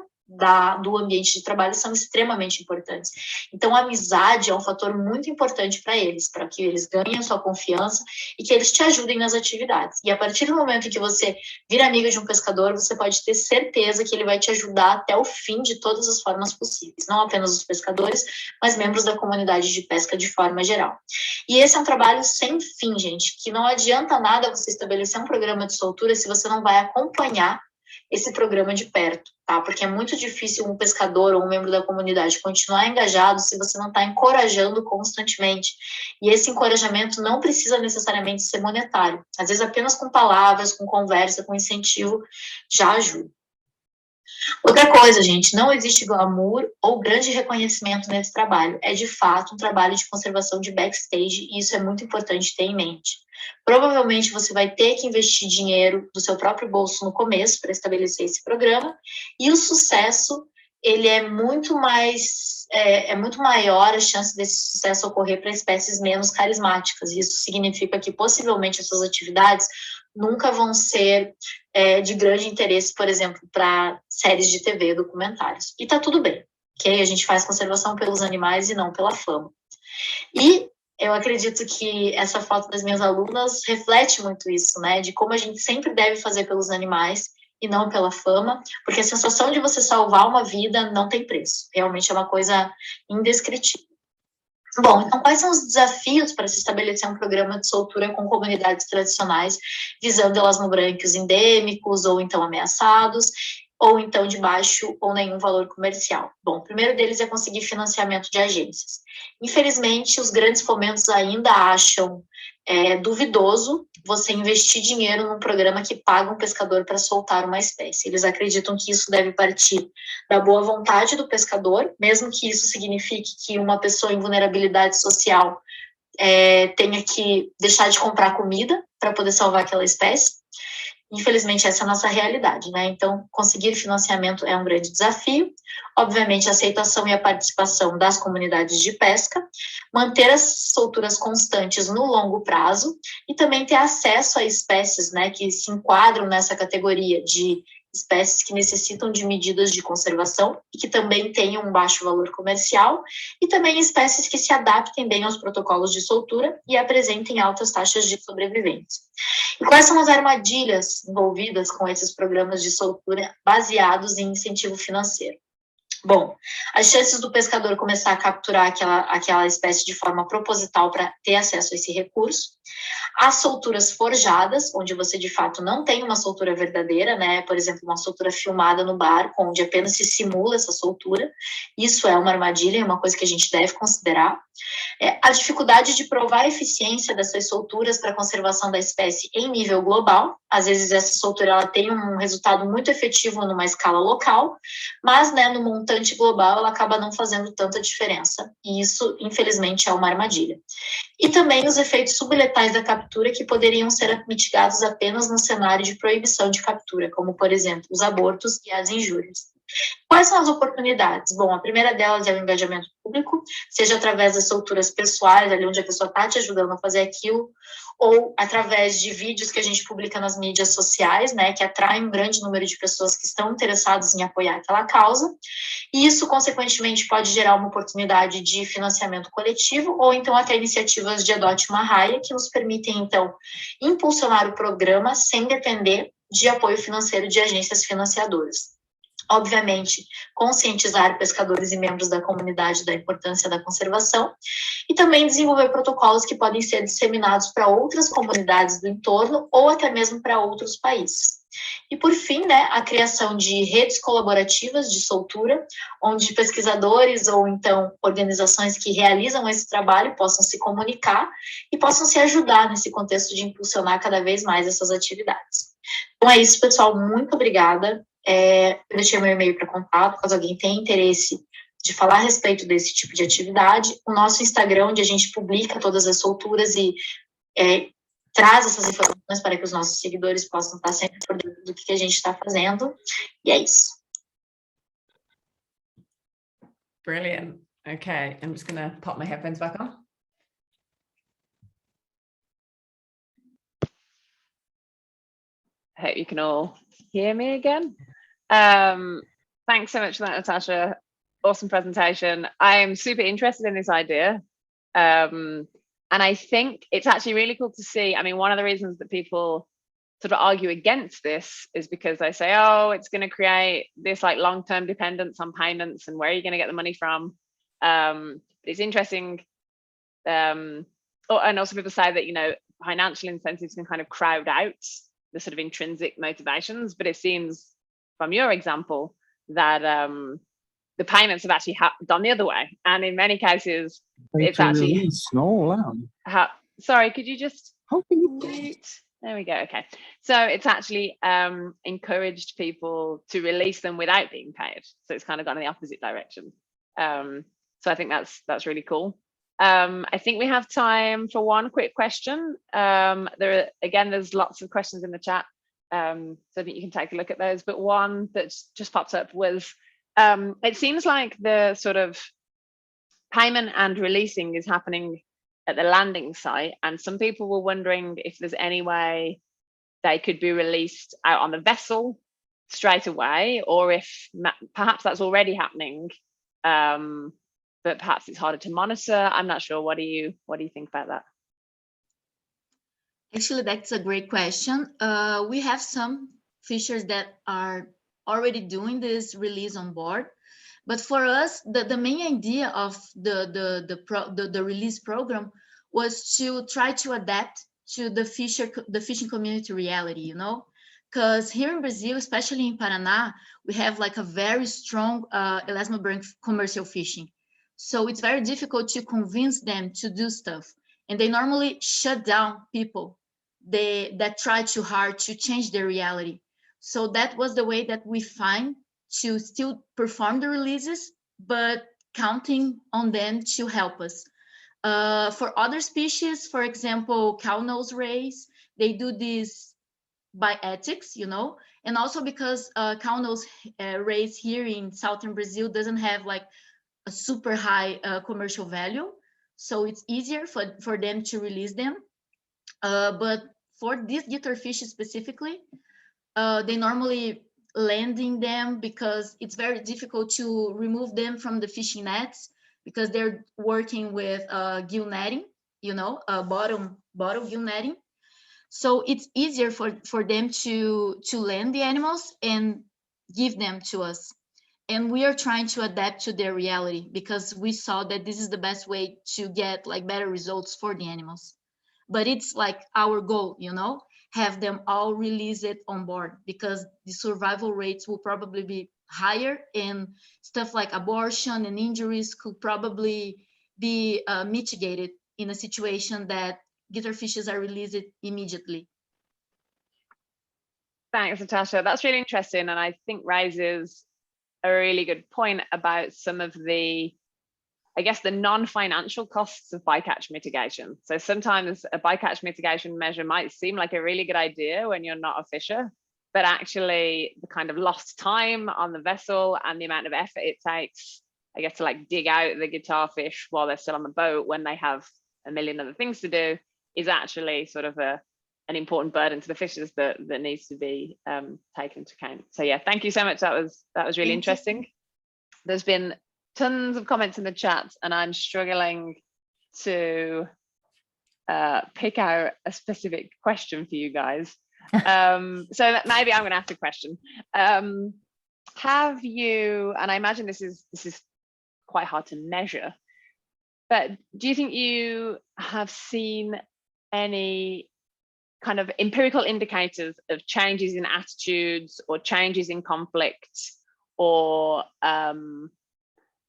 do ambiente de trabalho são extremamente importantes. Então, a amizade é um fator muito importante para eles, para que eles ganhem a sua confiança e que eles te ajudem nas atividades. E a partir do momento em que você vira amigo de um pescador, você pode ter certeza que ele vai te ajudar até o fim de todas as formas possíveis, não apenas os pescadores, mas membros da comunidade de pesca de forma geral. E esse é um trabalho sem fim, gente, que não adianta nada você estabelecer um programa de soltura se você não vai acompanhar esse programa de perto, tá? Porque é muito difícil um pescador ou um membro da comunidade continuar engajado se você não está encorajando constantemente. E esse encorajamento não precisa necessariamente ser monetário. Às vezes, apenas com palavras, com conversa, com incentivo, já ajuda. Outra coisa, gente, não existe glamour ou grande reconhecimento nesse trabalho. É, de fato, um trabalho de conservação de backstage e isso é muito importante ter em mente. Provavelmente você vai ter que investir dinheiro do seu próprio bolso no começo para estabelecer esse programa e o sucesso, ele é muito maior a chance desse sucesso ocorrer para espécies menos carismáticas. E isso significa que possivelmente essas atividades nunca vão ser de grande interesse, por exemplo, para séries de TV, documentários. E tá tudo bem, ok? A gente faz conservação pelos animais e não pela fama. E eu acredito que essa foto das minhas alunas reflete muito isso, né? De como a gente sempre deve fazer pelos animais e não pela fama, porque a sensação de você salvar uma vida não tem preço. Realmente é uma coisa indescritível. Bom, então quais são os desafios para se estabelecer um programa de soltura com comunidades tradicionais, visando elasmobrânquios endêmicos ou então ameaçados, ou então de baixo ou nenhum valor comercial? Bom, o primeiro deles é conseguir financiamento de agências. Infelizmente, os grandes fomentos ainda acham duvidoso você investir dinheiro num programa que paga um pescador para soltar uma espécie. Eles acreditam que isso deve partir da boa vontade do pescador, mesmo que isso signifique que uma pessoa em vulnerabilidade social tenha que deixar de comprar comida para poder salvar aquela espécie. Infelizmente, essa é a nossa realidade, né? Então, conseguir financiamento é um grande desafio. Obviamente, a aceitação e a participação das comunidades de pesca, manter as solturas constantes no longo prazo e também ter acesso a espécies, né, que se enquadram nessa categoria de espécies que necessitam de medidas de conservação e que também tenham um baixo valor comercial, e também espécies que se adaptem bem aos protocolos de soltura e apresentem altas taxas de sobrevivência. E quais são as armadilhas envolvidas com esses programas de soltura baseados em incentivo financeiro? Bom, as chances do pescador começar a capturar aquela espécie de forma proposital para ter acesso a esse recurso, as solturas forjadas, onde você de fato não tem uma soltura verdadeira, né? Por exemplo, uma soltura filmada no barco, onde apenas se simula essa soltura, isso é uma armadilha, é uma coisa que a gente deve considerar. A dificuldade de provar a eficiência dessas solturas para a conservação da espécie em nível global, às vezes essa soltura ela tem um resultado muito efetivo numa escala local, mas, né, no montante global ela acaba não fazendo tanta diferença, e isso, infelizmente, é uma armadilha. E também os efeitos subletais da captura que poderiam ser mitigados apenas no cenário de proibição de captura, como, por exemplo, os abortos e as injúrias. Quais são as oportunidades? Bom, a primeira delas é o engajamento público, seja através das solturas pessoais, ali onde a pessoa está te ajudando a fazer aquilo, ou através de vídeos que a gente publica nas mídias sociais, né, que atraem um grande número de pessoas que estão interessadas em apoiar aquela causa, e isso, consequentemente, pode gerar uma oportunidade de financiamento coletivo, ou então até iniciativas de adote uma raia, que nos permitem, então, impulsionar o programa sem depender de apoio financeiro de agências financiadoras. Obviamente, conscientizar pescadores e membros da comunidade da importância da conservação e também desenvolver protocolos que podem ser disseminados para outras comunidades do entorno ou até mesmo para outros países. E, por fim, né, a criação de redes colaborativas de soltura, onde pesquisadores ou, então, organizações que realizam esse trabalho possam se comunicar e possam se ajudar nesse contexto de impulsionar cada vez mais essas atividades. Então, é isso, pessoal. Muito obrigada. Eu deixei meu e-mail para contato, caso alguém tenha interesse de falar a respeito desse tipo de atividade. O nosso Instagram, onde a gente publica todas as solturas e traz essas informações para que os nossos seguidores possam estar sempre por dentro do que a gente está fazendo. E é isso. Brilliant. Okay, I'm just going to pop my headphones back on. I hope you can all hear me again. Thanks so much for that, Natasha. Awesome presentation. I am super interested in this idea. And I think it's actually really cool to see. I mean, one of the reasons that people sort of argue against this is because they say, oh, it's going to create this like long-term dependence on payments and where are you going to get the money from? It's interesting. And also people say that, you know, financial incentives can kind of crowd out the sort of intrinsic motivations, but it seems from your example that the payments have actually done the other way, and in many cases it's actually sorry, could you just mute? There we go. Okay, so it's actually encouraged people to release them without being paid, so it's kind of gone in the opposite direction. So I think that's really cool. I think we have time for one quick question. There's lots of questions in the chat, so I think you can take a look at those, but one that just popped up was it seems like the sort of payment and releasing is happening at the landing site, and some people were wondering if there's any way they could be released out on the vessel straight away, or if perhaps that's already happening, but perhaps it's harder to monitor. I'm not sure. What do you think about that? Actually, that's a great question. We have some fishers that are already doing this release on board, but for us, the main idea of the release program was to try to adapt to the fishing community reality, you know, because here in Brazil, especially in Paraná, we have like a very strong elasmobranch commercial fishing. So it's very difficult to convince them to do stuff, and they normally shut down people that try too hard to change their reality. So that was the way that we find to still perform the releases, but counting on them to help us. For other species, for example, cow-nose rays, they do this by ethics, you know, and also because cow-nose rays here in southern Brazil doesn't have like a super high commercial value, so it's easier for them to release them. But for these guitarfish specifically, they normally landing them because it's very difficult to remove them from the fishing nets because they're working with gill netting, you know, bottom gill netting. So it's easier for them to land the animals and give them to us. And we are trying to adapt to their reality because we saw that this is the best way to get like better results for the animals. But it's like our goal, you know, have them all release it on board because the survival rates will probably be higher and stuff like abortion and injuries could probably be mitigated in a situation that guitarfishes are released immediately. Thanks, Natasha. That's really interesting, and I think raises a really good point about some of the, I guess, the non-financial costs of bycatch mitigation. So sometimes a bycatch mitigation measure might seem like a really good idea when you're not a fisher, but actually the kind of lost time on the vessel and the amount of effort it takes, I guess, to like dig out the guitarfish while they're still on the boat when they have a million other things to do is actually sort of an important burden to the fishers that needs to be taken into account. So yeah, thank you so much. That was really interesting. There's been tons of comments in the chat, and I'm struggling to pick out a specific question for you guys. So maybe I'm going to ask a question. have you, and I imagine this is quite hard to measure, but do you think you have seen any kind of empirical indicators of changes in attitudes or changes in conflict, or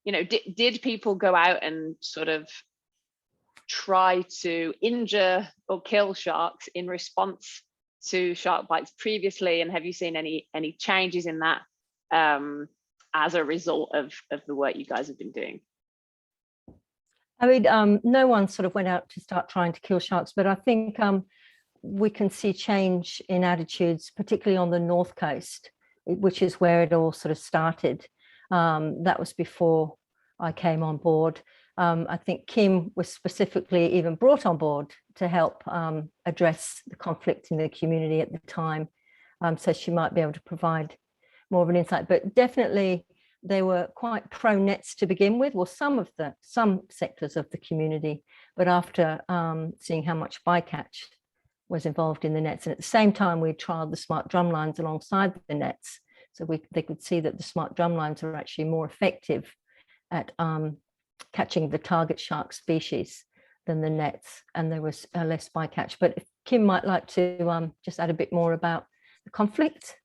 did people go out and sort of try to injure or kill sharks in response to shark bites previously, and have you seen any changes in that as a result of the work you guys have been doing? I mean, no one sort of went out to start trying to kill sharks, but I think we can see change in attitudes, particularly on the North Coast, which is where it all sort of started. That was before I came on board. I think Kim was specifically even brought on board to help address the conflict in the community at the time. So she might be able to provide more of an insight, but definitely they were quite pro nets to begin with, well, some sectors of the community, but after seeing how much bycatch was involved in the nets, and at the same time we trialed the smart drum lines alongside the nets, so they could see that the smart drum lines are actually more effective at catching the target shark species than the nets, and there was less bycatch. But Kim might like to just add a bit more about the conflict.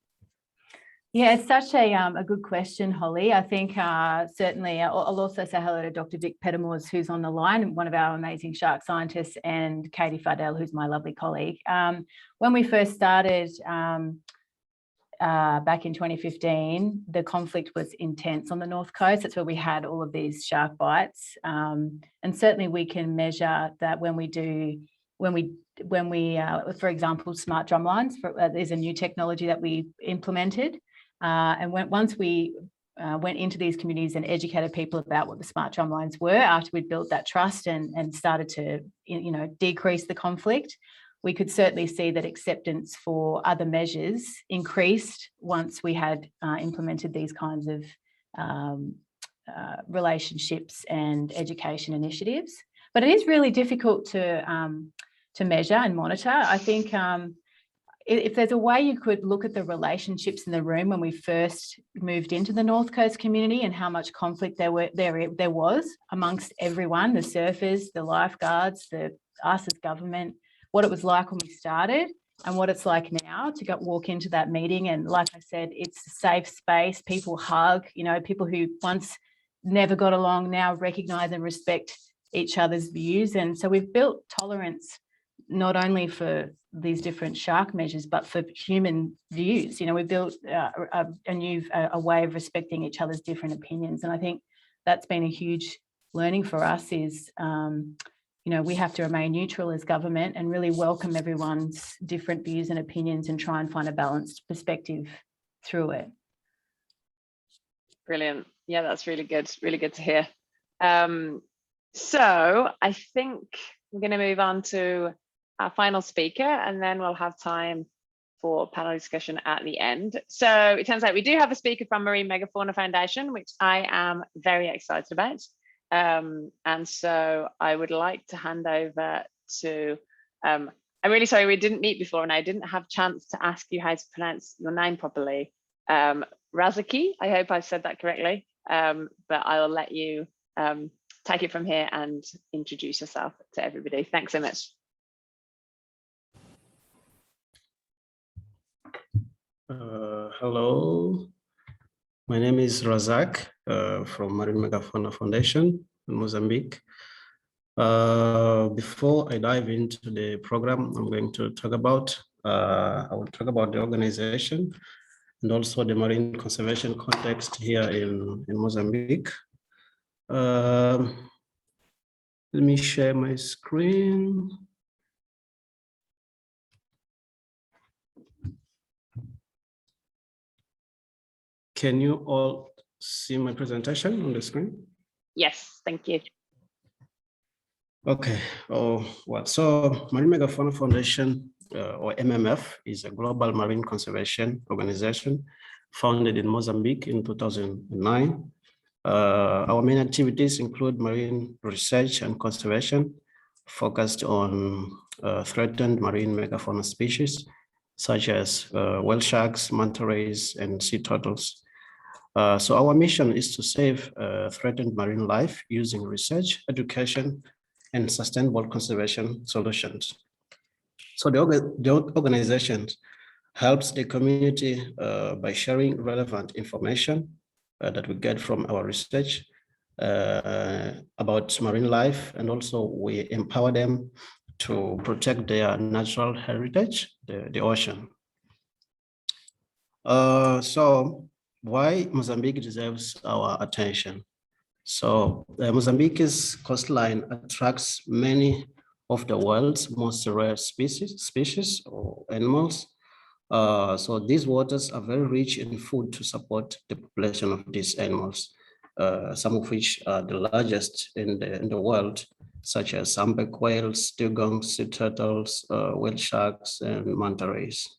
Yeah, it's such a good question, Holly. I think certainly I'll also say hello to Dr. Vic Pettimores, who's on the line, one of our amazing shark scientists, and Katie Fardell, who's my lovely colleague. When we first started back in 2015, the conflict was intense on the North Coast. That's where we had all of these shark bites. And certainly we can measure that when we, for example, smart drum lines, there's a new technology that we implemented. And once we went into these communities and educated people about what the smart drum lines were, after we'd built that trust and started to, decrease the conflict, we could certainly see that acceptance for other measures increased once we had implemented these kinds of relationships and education initiatives. But it is really difficult to measure and monitor. I think if there's a way you could look at the relationships in the room when we first moved into the North Coast community and how much conflict there was amongst everyone, the surfers, the lifeguards, us as government, what it was like when we started and what it's like now to walk into that meeting. And like I said, it's a safe space. People hug, people who once never got along now recognize and respect each other's views. And so we've built tolerance not only for these different shark measures, but for human views. We built a way of respecting each other's different opinions. And I think that's been a huge learning for us is, we have to remain neutral as government and really welcome everyone's different views and opinions and try and find a balanced perspective through it. Brilliant. Yeah, that's really good to hear. So I think we're going to move on to our final speaker, and then we'll have time for panel discussion at the end. So it turns out we do have a speaker from Marine Megafauna Foundation, which I am very excited about. And so I would like to hand over to, I'm really sorry we didn't meet before and I didn't have a chance to ask you how to pronounce your name properly. Razaki, I hope I said that correctly, but I'll let you take it from here and introduce yourself to everybody. Thanks so much. Hello, my name is Razak from Marine Megafauna Foundation in Mozambique. Before I dive into the program, I'm going to talk about, I will talk about the organization and also the marine conservation context here in Mozambique. Let me share my screen. Can you all see my presentation on the screen? Yes, thank you. Okay. So Marine Megafauna Foundation, or MMF, is a global marine conservation organization founded in Mozambique in 2009. Our main activities include marine research and conservation, focused on threatened marine megafauna species, such as whale sharks, manta rays, and sea turtles. So our mission is to save threatened marine life using research, education, and sustainable conservation solutions. So the organization helps the community by sharing relevant information that we get from our research about marine life, and also we empower them to protect their natural heritage, the ocean. So why Mozambique deserves our attention? So Mozambique's coastline attracts many of the world's most rare species or animals. So these waters are very rich in food to support the population of these animals, some of which are the largest in the world, such as humpback whales, dugongs, sea turtles, whale sharks, and manta rays.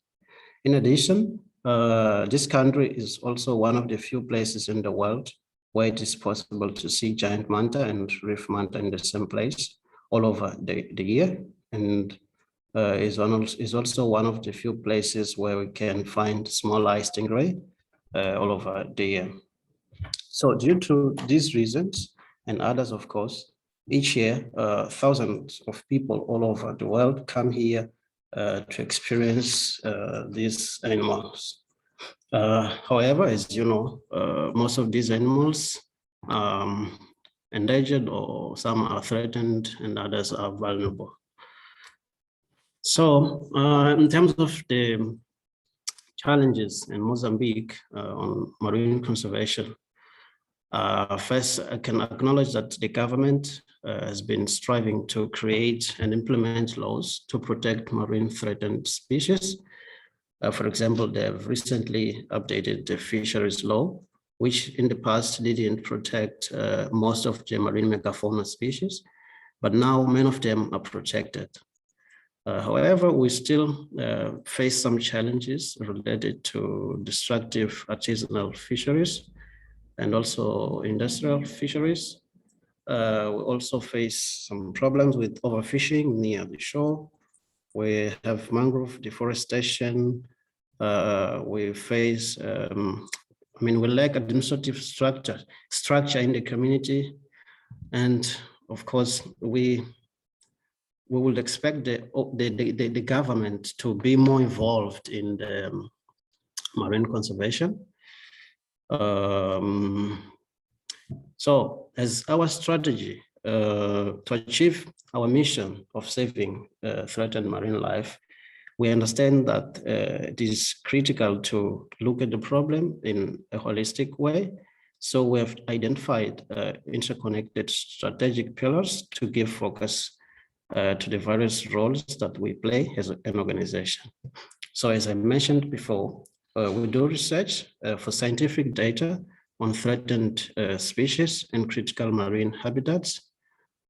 In addition, this country is also one of the few places in the world where it is possible to see giant manta and reef manta in the same place all over the year, and is also one of the few places where we can find small eye stingray all over the year. So due to these reasons and others, of course, each year thousands of people all over the world come here to experience these animals. However, as you know, most of these animals endangered, or some are threatened and others are vulnerable. So in terms of the challenges in Mozambique on marine conservation, first, I can acknowledge that the government has been striving to create and implement laws to protect marine threatened species. For example, they have recently updated the fisheries law, which in the past didn't protect most of the marine megafauna species, but now many of them are protected. However, we still face some challenges related to destructive artisanal fisheries and also industrial fisheries. We also face some problems with overfishing near the shore. We have mangrove deforestation. We face, we lack administrative structure in the community. And of course, we would expect the government to be more involved in the marine conservation. So as our strategy to achieve our mission of saving threatened marine life, we understand that it is critical to look at the problem in a holistic way. So we have identified interconnected strategic pillars to give focus to the various roles that we play as an organization. So as I mentioned before, we do research for scientific data on threatened species and critical marine habitats.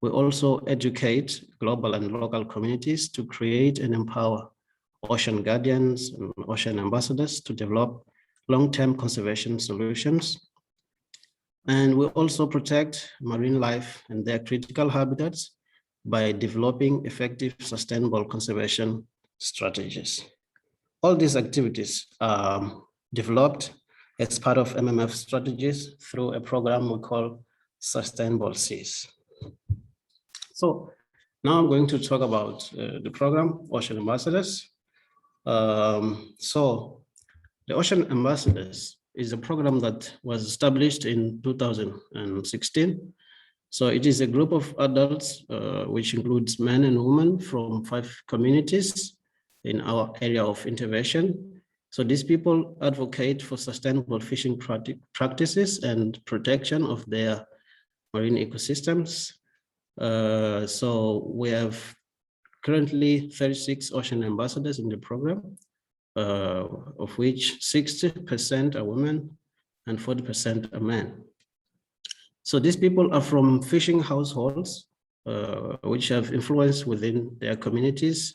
We also educate global and local communities to create and empower ocean guardians and ocean ambassadors to develop long-term conservation solutions. And we also protect marine life and their critical habitats by developing effective, sustainable conservation strategies. All these activities are developed as part of MMF strategies through a program we call Sustainable Seas. So now I'm going to talk about the program, Ocean Ambassadors. So the Ocean Ambassadors is a program that was established in 2016. So it is a group of adults, which includes men and women from 5 communities in our area of intervention. So these people advocate for sustainable fishing practices and protection of their marine ecosystems. So we have currently 36 ocean ambassadors in the program, of which 60% are women and 40% are men. So these people are from fishing households, which have influence within their communities,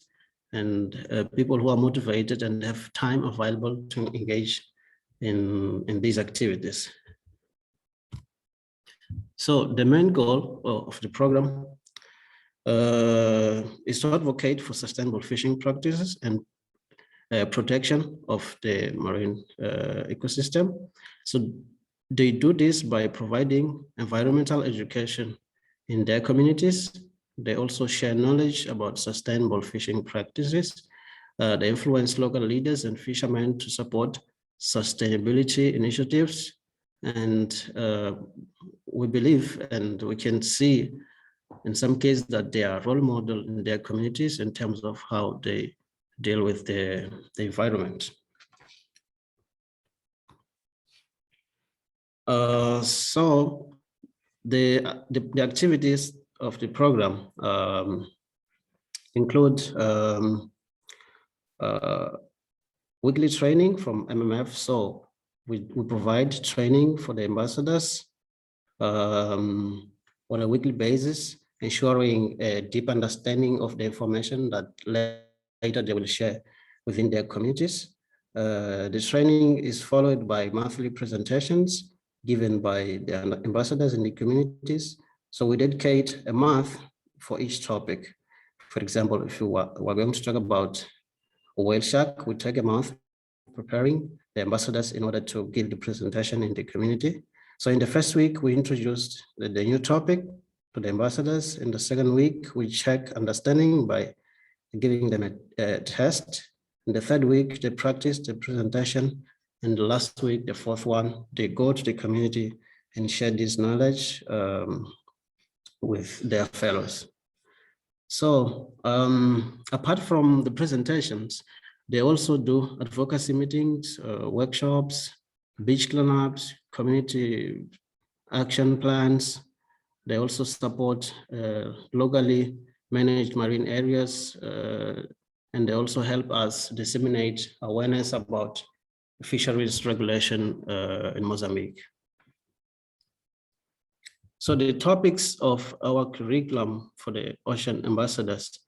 and people who are motivated and have time available to engage in these activities. So the main goal of the program is to advocate for sustainable fishing practices and protection of the marine ecosystem. So They do this by providing environmental education in their communities. They also share knowledge about sustainable fishing practices. They influence local leaders and fishermen to support sustainability initiatives. And we believe, and we can see in some cases, that they are role model in their communities in terms of how they deal with the environment. So the activities of the program include weekly training from MMF. So we provide training for the ambassadors on a weekly basis, ensuring a deep understanding of the information that later they will share within their communities. The training is followed by monthly presentations given by the ambassadors in the communities. So we dedicate a month for each topic. For example, if we're going to talk about whale shark, we take a month preparing the ambassadors in order to give the presentation in the community. So in the first week, we introduced the new topic to the ambassadors. In the second week, we check understanding by giving them a test. In the third week, they practice the presentation. And the last week, the fourth one, they go to the community and share this knowledge with their fellows. So apart from the presentations, they also do advocacy meetings, workshops, beach cleanups, community action plans. They also support locally managed marine areas, and they also help us disseminate awareness about fisheries regulation in Mozambique. So the topics of our curriculum for the ocean ambassadors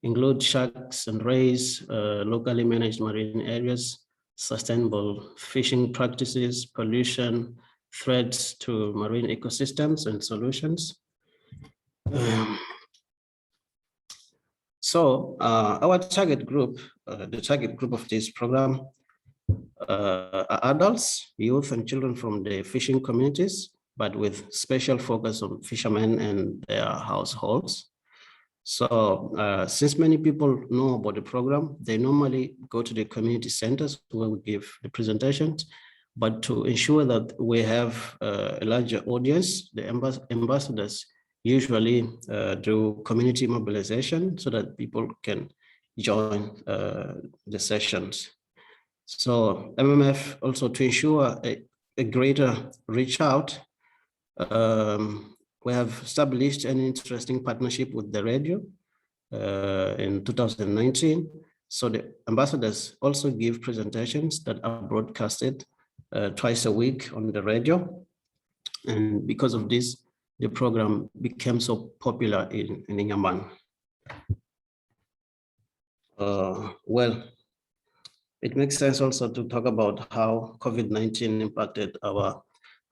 include sharks and rays, locally managed marine areas, sustainable fishing practices, pollution, threats to marine ecosystems and solutions. So our target group, the target group of this program are adults, youth, and children from the fishing communities, but with special focus on fishermen and their households. So since many people know about the program, they normally go to the community centers where we give the presentations. But to ensure that we have a larger audience, the ambassadors usually do community mobilization so that people can join the sessions. So MMF also, to ensure a greater reach out, we have established an interesting partnership with the radio in 2019. So the ambassadors also give presentations that are broadcasted twice a week on the radio. And because of this, the program became so popular in Inyaman. Well, it makes sense also to talk about how COVID-19 impacted our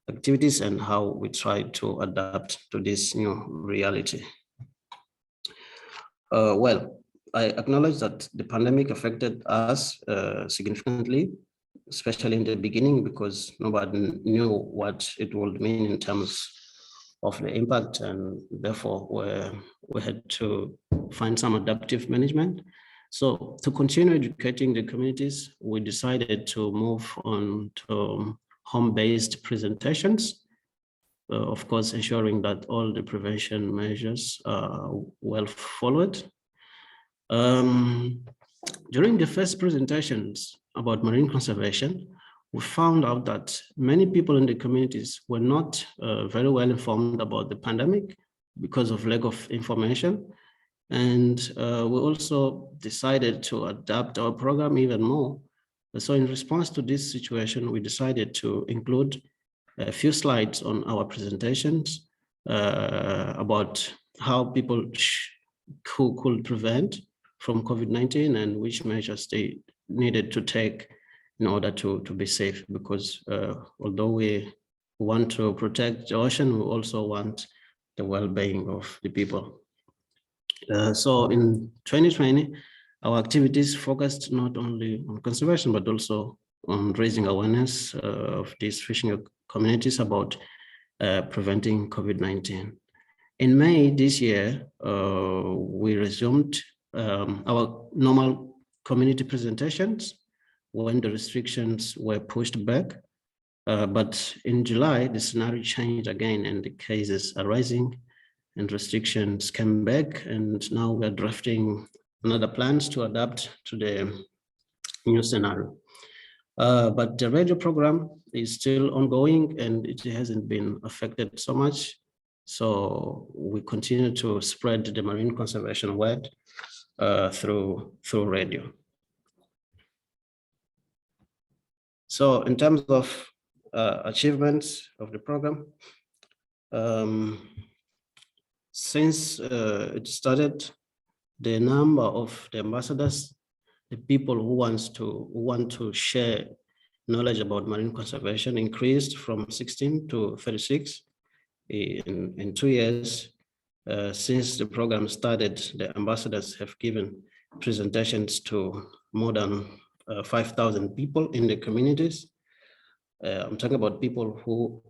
activities and how we try to adapt to this new reality. Well, I acknowledge that the pandemic affected us significantly, especially in the beginning, because nobody knew what it would mean in terms of the impact, and therefore we had to find some adaptive management. So to continue educating the communities, we decided to move on to home-based presentations, of course, ensuring that all the prevention measures are well followed. During the first presentations about marine conservation, we found out that many people in the communities were not very well informed about the pandemic because of lack of information. And we also decided to adapt our program even more. So in response to this situation, we decided to include a few slides on our presentations about how people who could prevent from COVID-19 and which measures they needed to take in order to be safe, because although we want to protect the ocean, we also want the well-being of the people. So in 2020, our activities focused not only on conservation, but also on raising awareness of these fishing communities about preventing COVID-19. In May this year, we resumed our normal community presentations when the restrictions were pushed back. But in July, the scenario changed again and the cases are rising and restrictions came back. And now we're drafting another plans to adapt to the new scenario. But the radio program is still ongoing and it hasn't been affected so much. So we continue to spread the marine conservation word through radio. So in terms of achievements of the program, since it started, the number of the ambassadors, the people who want to share knowledge about marine conservation increased from 16 to 36 in 2 years. Since the program started, the ambassadors have given presentations to more than 5,000 people in the communities. I'm talking about people who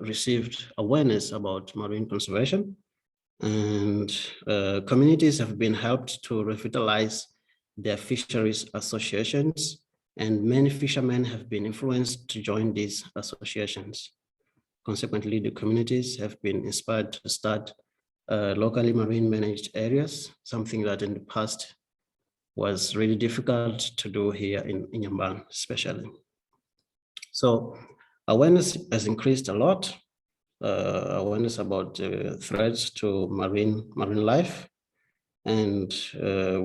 received awareness about marine conservation, and communities have been helped to revitalize their fisheries associations, and many fishermen have been influenced to join these associations. Consequently, the communities have been inspired to start locally marine managed areas, something that in the past was really difficult to do here in Yamban, especially. So awareness has increased a lot, awareness about threats to marine life. And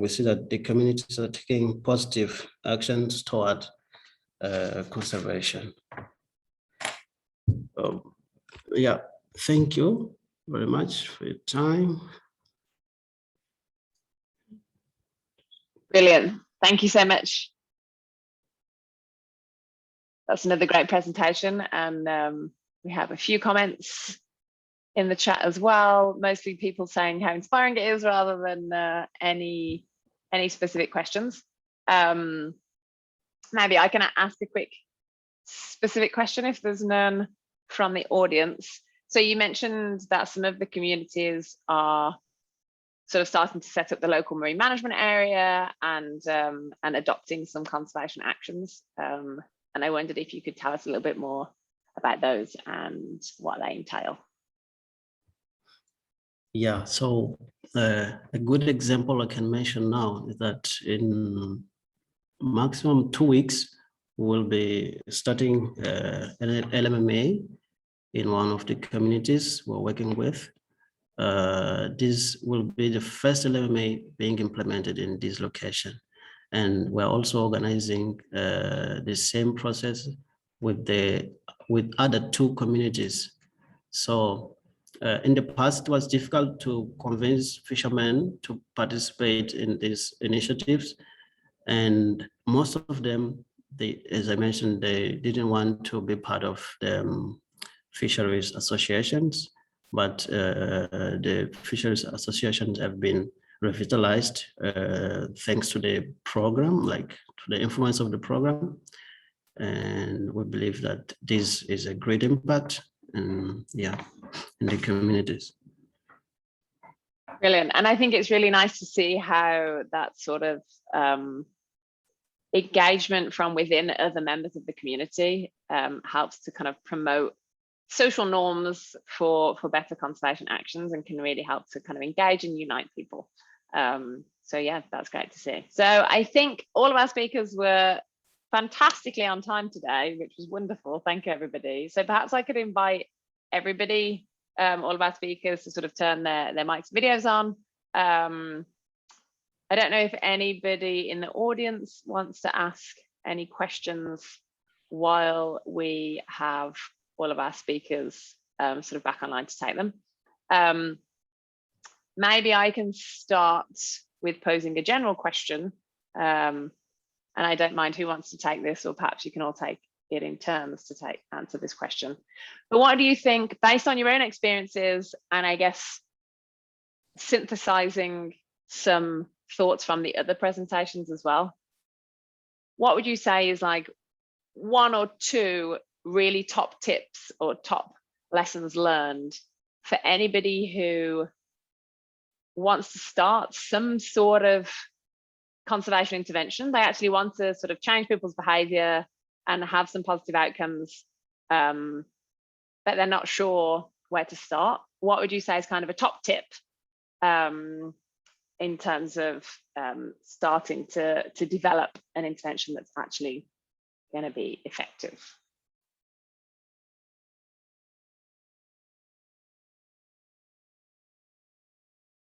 we see that the communities are taking positive actions toward conservation. Yeah, thank you very much for your time. Brilliant. Thank you so much. That's another great presentation. And we have a few comments in the chat as well, mostly people saying how inspiring it is rather than any specific questions. Maybe I can ask a quick specific question if there's none from the audience. So you mentioned that some of the communities are sort of starting to set up the local marine management area and adopting some conservation actions. And I wondered if you could tell us a little bit more about those and what they entail. Yeah, so a good example I can mention now is that in maximum 2 weeks, we'll be starting an LMMA in one of the communities we're working with. This will be the first LMMA being implemented in this location. And we're also organizing the same process with other 2 communities. So in the past, it was difficult to convince fishermen to participate in these initiatives. And most of them, as I mentioned, they didn't want to be part of the fisheries associations, but the fisheries associations have been revitalized thanks to the program, like to the influence of the program. And we believe that this is a great impact in the communities. Brilliant. And I think it's really nice to see how that sort of engagement from within other members of the community helps to kind of promote social norms for better conservation actions and can really help to kind of engage and unite people. So yeah, that's great to see. So I think all of our speakers were fantastically on time today, which was wonderful. Thank you, everybody. So perhaps I could invite everybody, all of our speakers, to sort of turn their mics and videos on. I don't know if anybody in the audience wants to ask any questions while we have all of our speakers sort of back online to take them. Maybe I can start with posing a general question, and I don't mind who wants to take this, or perhaps you can all take it in turns to answer this question. But what do you think, based on your own experiences, and I guess synthesizing some thoughts from the other presentations as well, what would you say is like 1 or 2 really top tips or top lessons learned for anybody who wants to start some sort of conservation intervention? They actually want to sort of change people's behavior and have some positive outcomes, but they're not sure where to start. What would you say is kind of a top tip in terms of starting to develop an intervention that's actually going to be effective?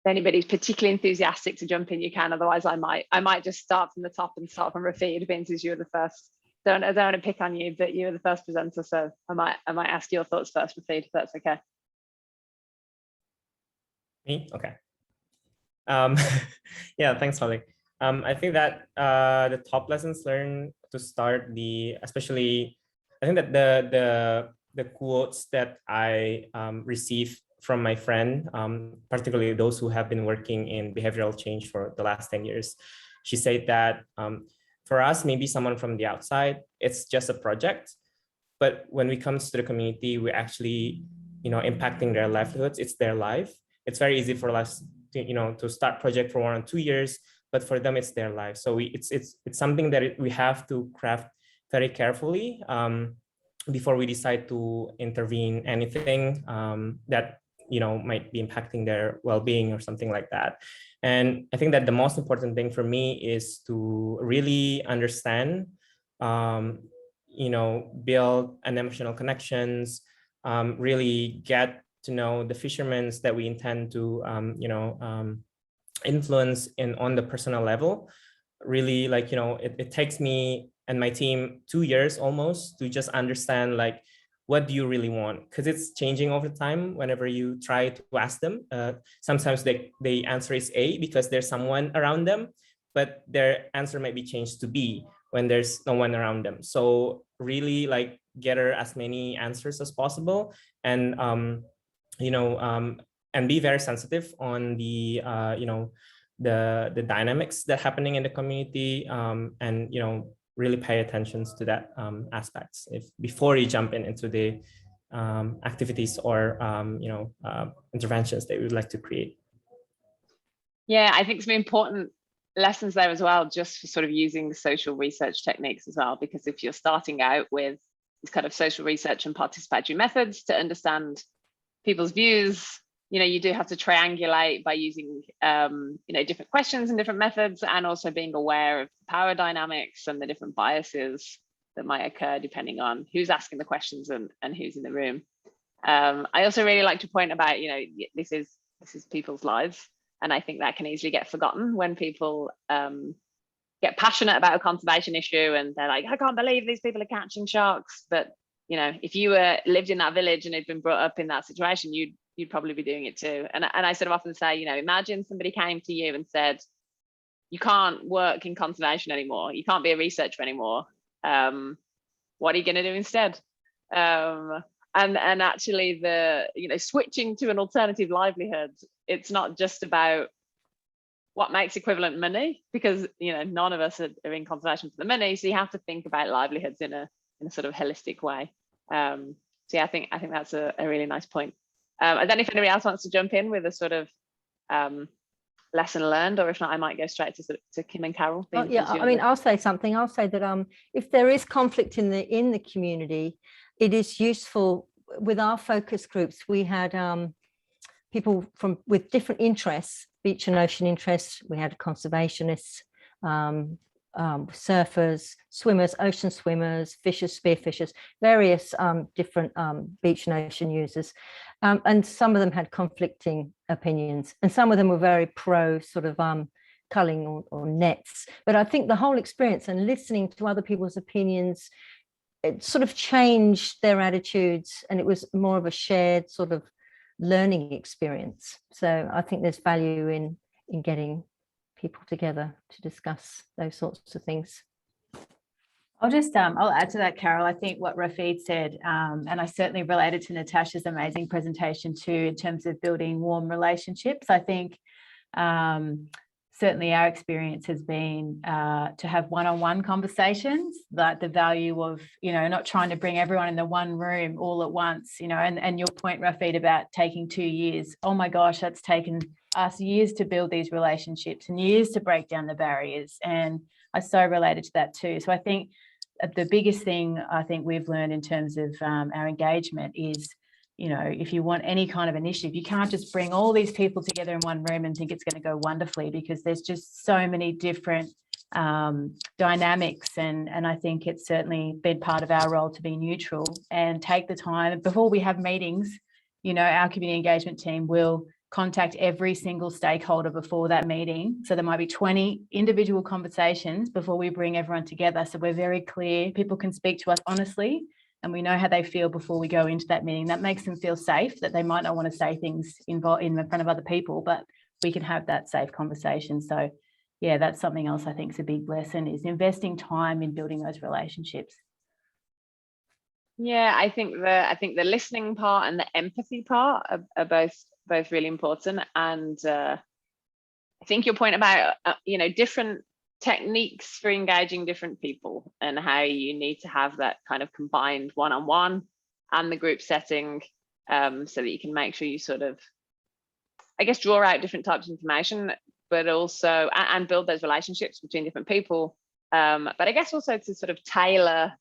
If anybody's particularly enthusiastic to jump in, you can. Otherwise, I might just start from the top and start from Rafid, being as you were the first. I don't want to pick on you, but you were the first presenter, so I might ask your thoughts first, Rafid, if that's okay. Me? Okay. Yeah, thanks, Hollie. I think that the top lessons learned to start especially, I think that the quotes that I received from my friend, particularly those who have been working in behavioral change for the last 10 years, she said that for us, maybe someone from the outside, it's just a project, but when we come to the community, we're actually, impacting their livelihoods. It's their life. It's very easy for us to start project for 1 or 2 years, but for them, it's their life. So it's something that we have to craft very carefully before we decide to intervene anything that might be impacting their well-being or something like that. And I think that the most important thing for me is to really understand, build an emotional connections, really get to know the fishermen that we intend to, influence on the personal level. Really, it takes me and my team 2 years almost to just understand, what do you really want? Because it's changing over time whenever you try to ask them. Sometimes the answer is A because there's someone around them, but their answer might be changed to B when there's no one around them. So really gather as many answers as possible, and and be very sensitive on the the dynamics that happening in the community, and really pay attention to that aspects before you jump into the activities or interventions that we would like to create. Yeah, I think some important lessons there as well, just for sort of using social research techniques as well, because if you're starting out with these kind of social research and participatory methods to understand people's views, you do have to triangulate by using different questions and different methods, and also being aware of power dynamics and the different biases that might occur depending on who's asking the questions and who's in the room. I also really like to point about, this is people's lives, and I think that can easily get forgotten when people get passionate about a conservation issue and they're like, I can't believe these people are catching sharks. But if you lived in that village and had been brought up in that situation, you'd probably be doing it too. And I sort of often say, imagine somebody came to you and said, you can't work in conservation anymore, you can't be a researcher anymore, what are you going to do instead? And actually switching to an alternative livelihood, it's not just about what makes equivalent money, because none of us are in conservation for the money, so you have to think about livelihoods in a sort of holistic way. So yeah, I think that's a really nice point. And then if anybody else wants to jump in with a sort of lesson learned, or if not, I might go straight to Kim and Carol. Oh, yeah, I mean, I'll say something. I'll say that if there is conflict in the community, it is useful. With our focus groups, we had people with different interests, beach and ocean interests. We had conservationists, surfers, swimmers, ocean swimmers, fishers, spearfishers, various different beach and ocean users. And some of them had conflicting opinions, and some of them were very pro sort of culling or nets. But I think the whole experience and listening to other people's opinions, it sort of changed their attitudes, and it was more of a shared sort of learning experience. So I think there's value in getting people together to discuss those sorts of things. I'll just I'll add to that, Carol. I think what Rafid said, and I certainly related to Natasha's amazing presentation too, in terms of building warm relationships. I think certainly our experience has been to have one-on-one conversations, like the value of, not trying to bring everyone in the one room all at once, and your point, Rafid, about taking 2 years. Oh my gosh, that's taken us years to build these relationships and years to break down the barriers. And I so related to that too. So I think the biggest thing I think we've learned in terms of our engagement is, if you want any kind of initiative, you can't just bring all these people together in one room and think it's going to go wonderfully, because there's just so many different dynamics. And I think it's certainly been part of our role to be neutral and take the time before we have meetings. Our community engagement team will contact every single stakeholder before that meeting. So there might be 20 individual conversations before we bring everyone together. So we're very clear. People can speak to us honestly, and we know how they feel before we go into that meeting. That makes them feel safe, that they might not want to say things in front of other people, but we can have that safe conversation. So yeah, that's something else I think is a big lesson, is investing time in building those relationships. Yeah, I think the listening part and the empathy part are both really important. And I think your point about different techniques for engaging different people and how you need to have that kind of combined one-on-one and the group setting, so that you can make sure you sort of, I guess, draw out different types of information, but also and build those relationships between different people. But I guess also to sort of tailor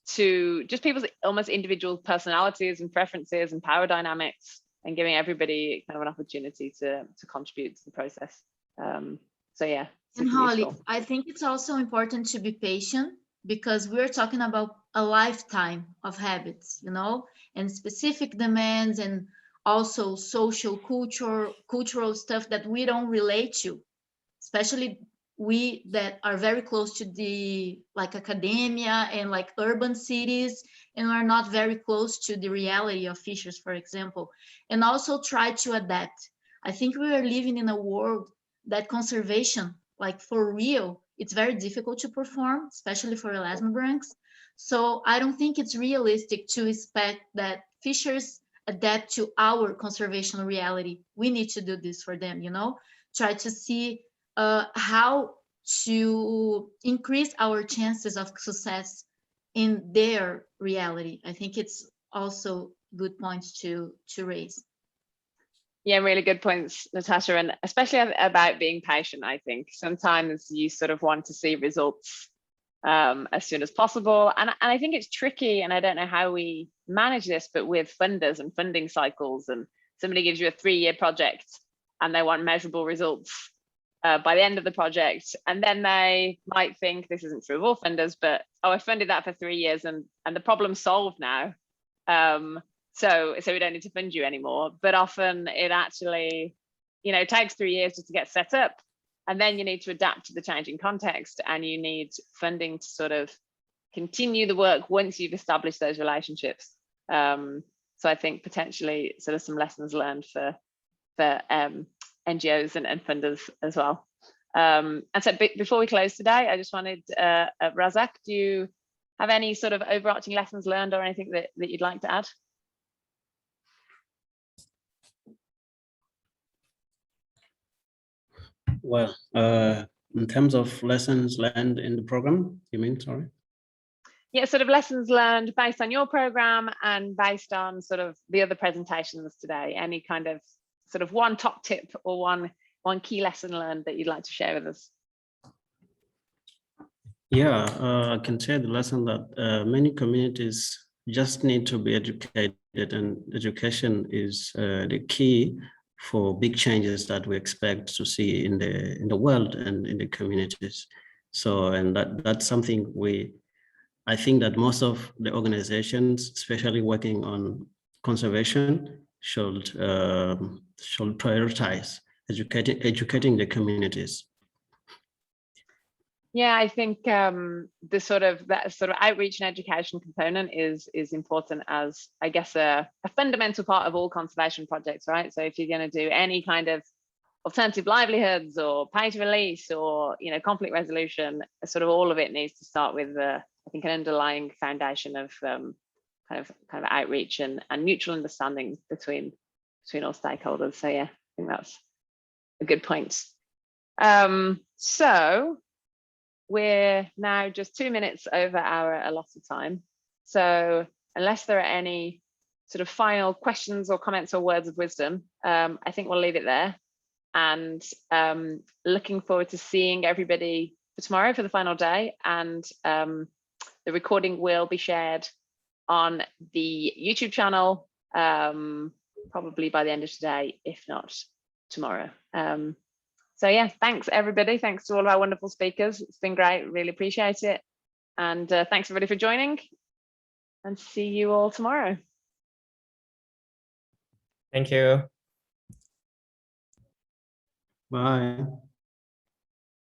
to just people's almost individual personalities and preferences and power dynamics, and giving everybody kind of an opportunity to contribute to the process. So yeah. And Hollie, I think it's also important to be patient, because we're talking about a lifetime of habits, and specific demands, and also social, cultural stuff that we don't relate to, especially we that are very close to the academia and urban cities, and are not very close to the reality of fishers, for example, and also try to adapt. I think we are living in a world that conservation, for real, it's very difficult to perform, especially for elasmobranchs. So I don't think it's realistic to expect that fishers adapt to our conservation reality. We need to do this for them, try to see how to increase our chances of success in their reality. I think it's also good points to raise. Yeah, really good points, Natasha, and especially about being patient. I think sometimes you sort of want to see results as soon as possible, and I think it's tricky, and I don't know how we manage this, but with funders and funding cycles, and somebody gives you a 3-year project and they want measurable results by the end of the project, and then they might think, this isn't true of all funders, but I funded that for 3 years and the problem's solved now. So we don't need to fund you anymore. But often it actually, takes 3 years just to get set up. And then you need to adapt to the changing context, and you need funding to sort of continue the work once you've established those relationships. So I think potentially sort of some lessons learned for NGOs and funders as well. And so before we close today, I just wanted, Razak, do you have any sort of overarching lessons learned or anything that you'd like to add? Well, in terms of lessons learned in the program, you mean, sorry? Yeah, sort of lessons learned based on your program and based on sort of the other presentations today. Any kind of sort of one top tip or one key lesson learned that you'd like to share with us? Yeah, I can share the lesson that many communities just need to be educated, and education is the key for big changes that we expect to see in the world and in the communities. So, and that's something I think that most of the organizations, especially working on conservation, should prioritize educating the communities. Yeah, I think that sort of outreach and education component is important as, I guess, a fundamental part of all conservation projects, right? So if you're going to do any kind of alternative livelihoods or pay to release or conflict resolution, sort of all of it needs to start with I think an underlying foundation of kind of outreach and mutual understanding between all stakeholders. So yeah, I think that's a good point. So we're now just 2 minutes over our allotted time. So unless there are any sort of final questions or comments or words of wisdom, I think we'll leave it there. And looking forward to seeing everybody for tomorrow for the final day. And the recording will be shared on the YouTube channel, probably by the end of today, if not tomorrow. So yeah, thanks everybody. Thanks to all of our wonderful speakers. It's been great, really appreciate it. And thanks everybody for joining, and see you all tomorrow. Thank you. Bye.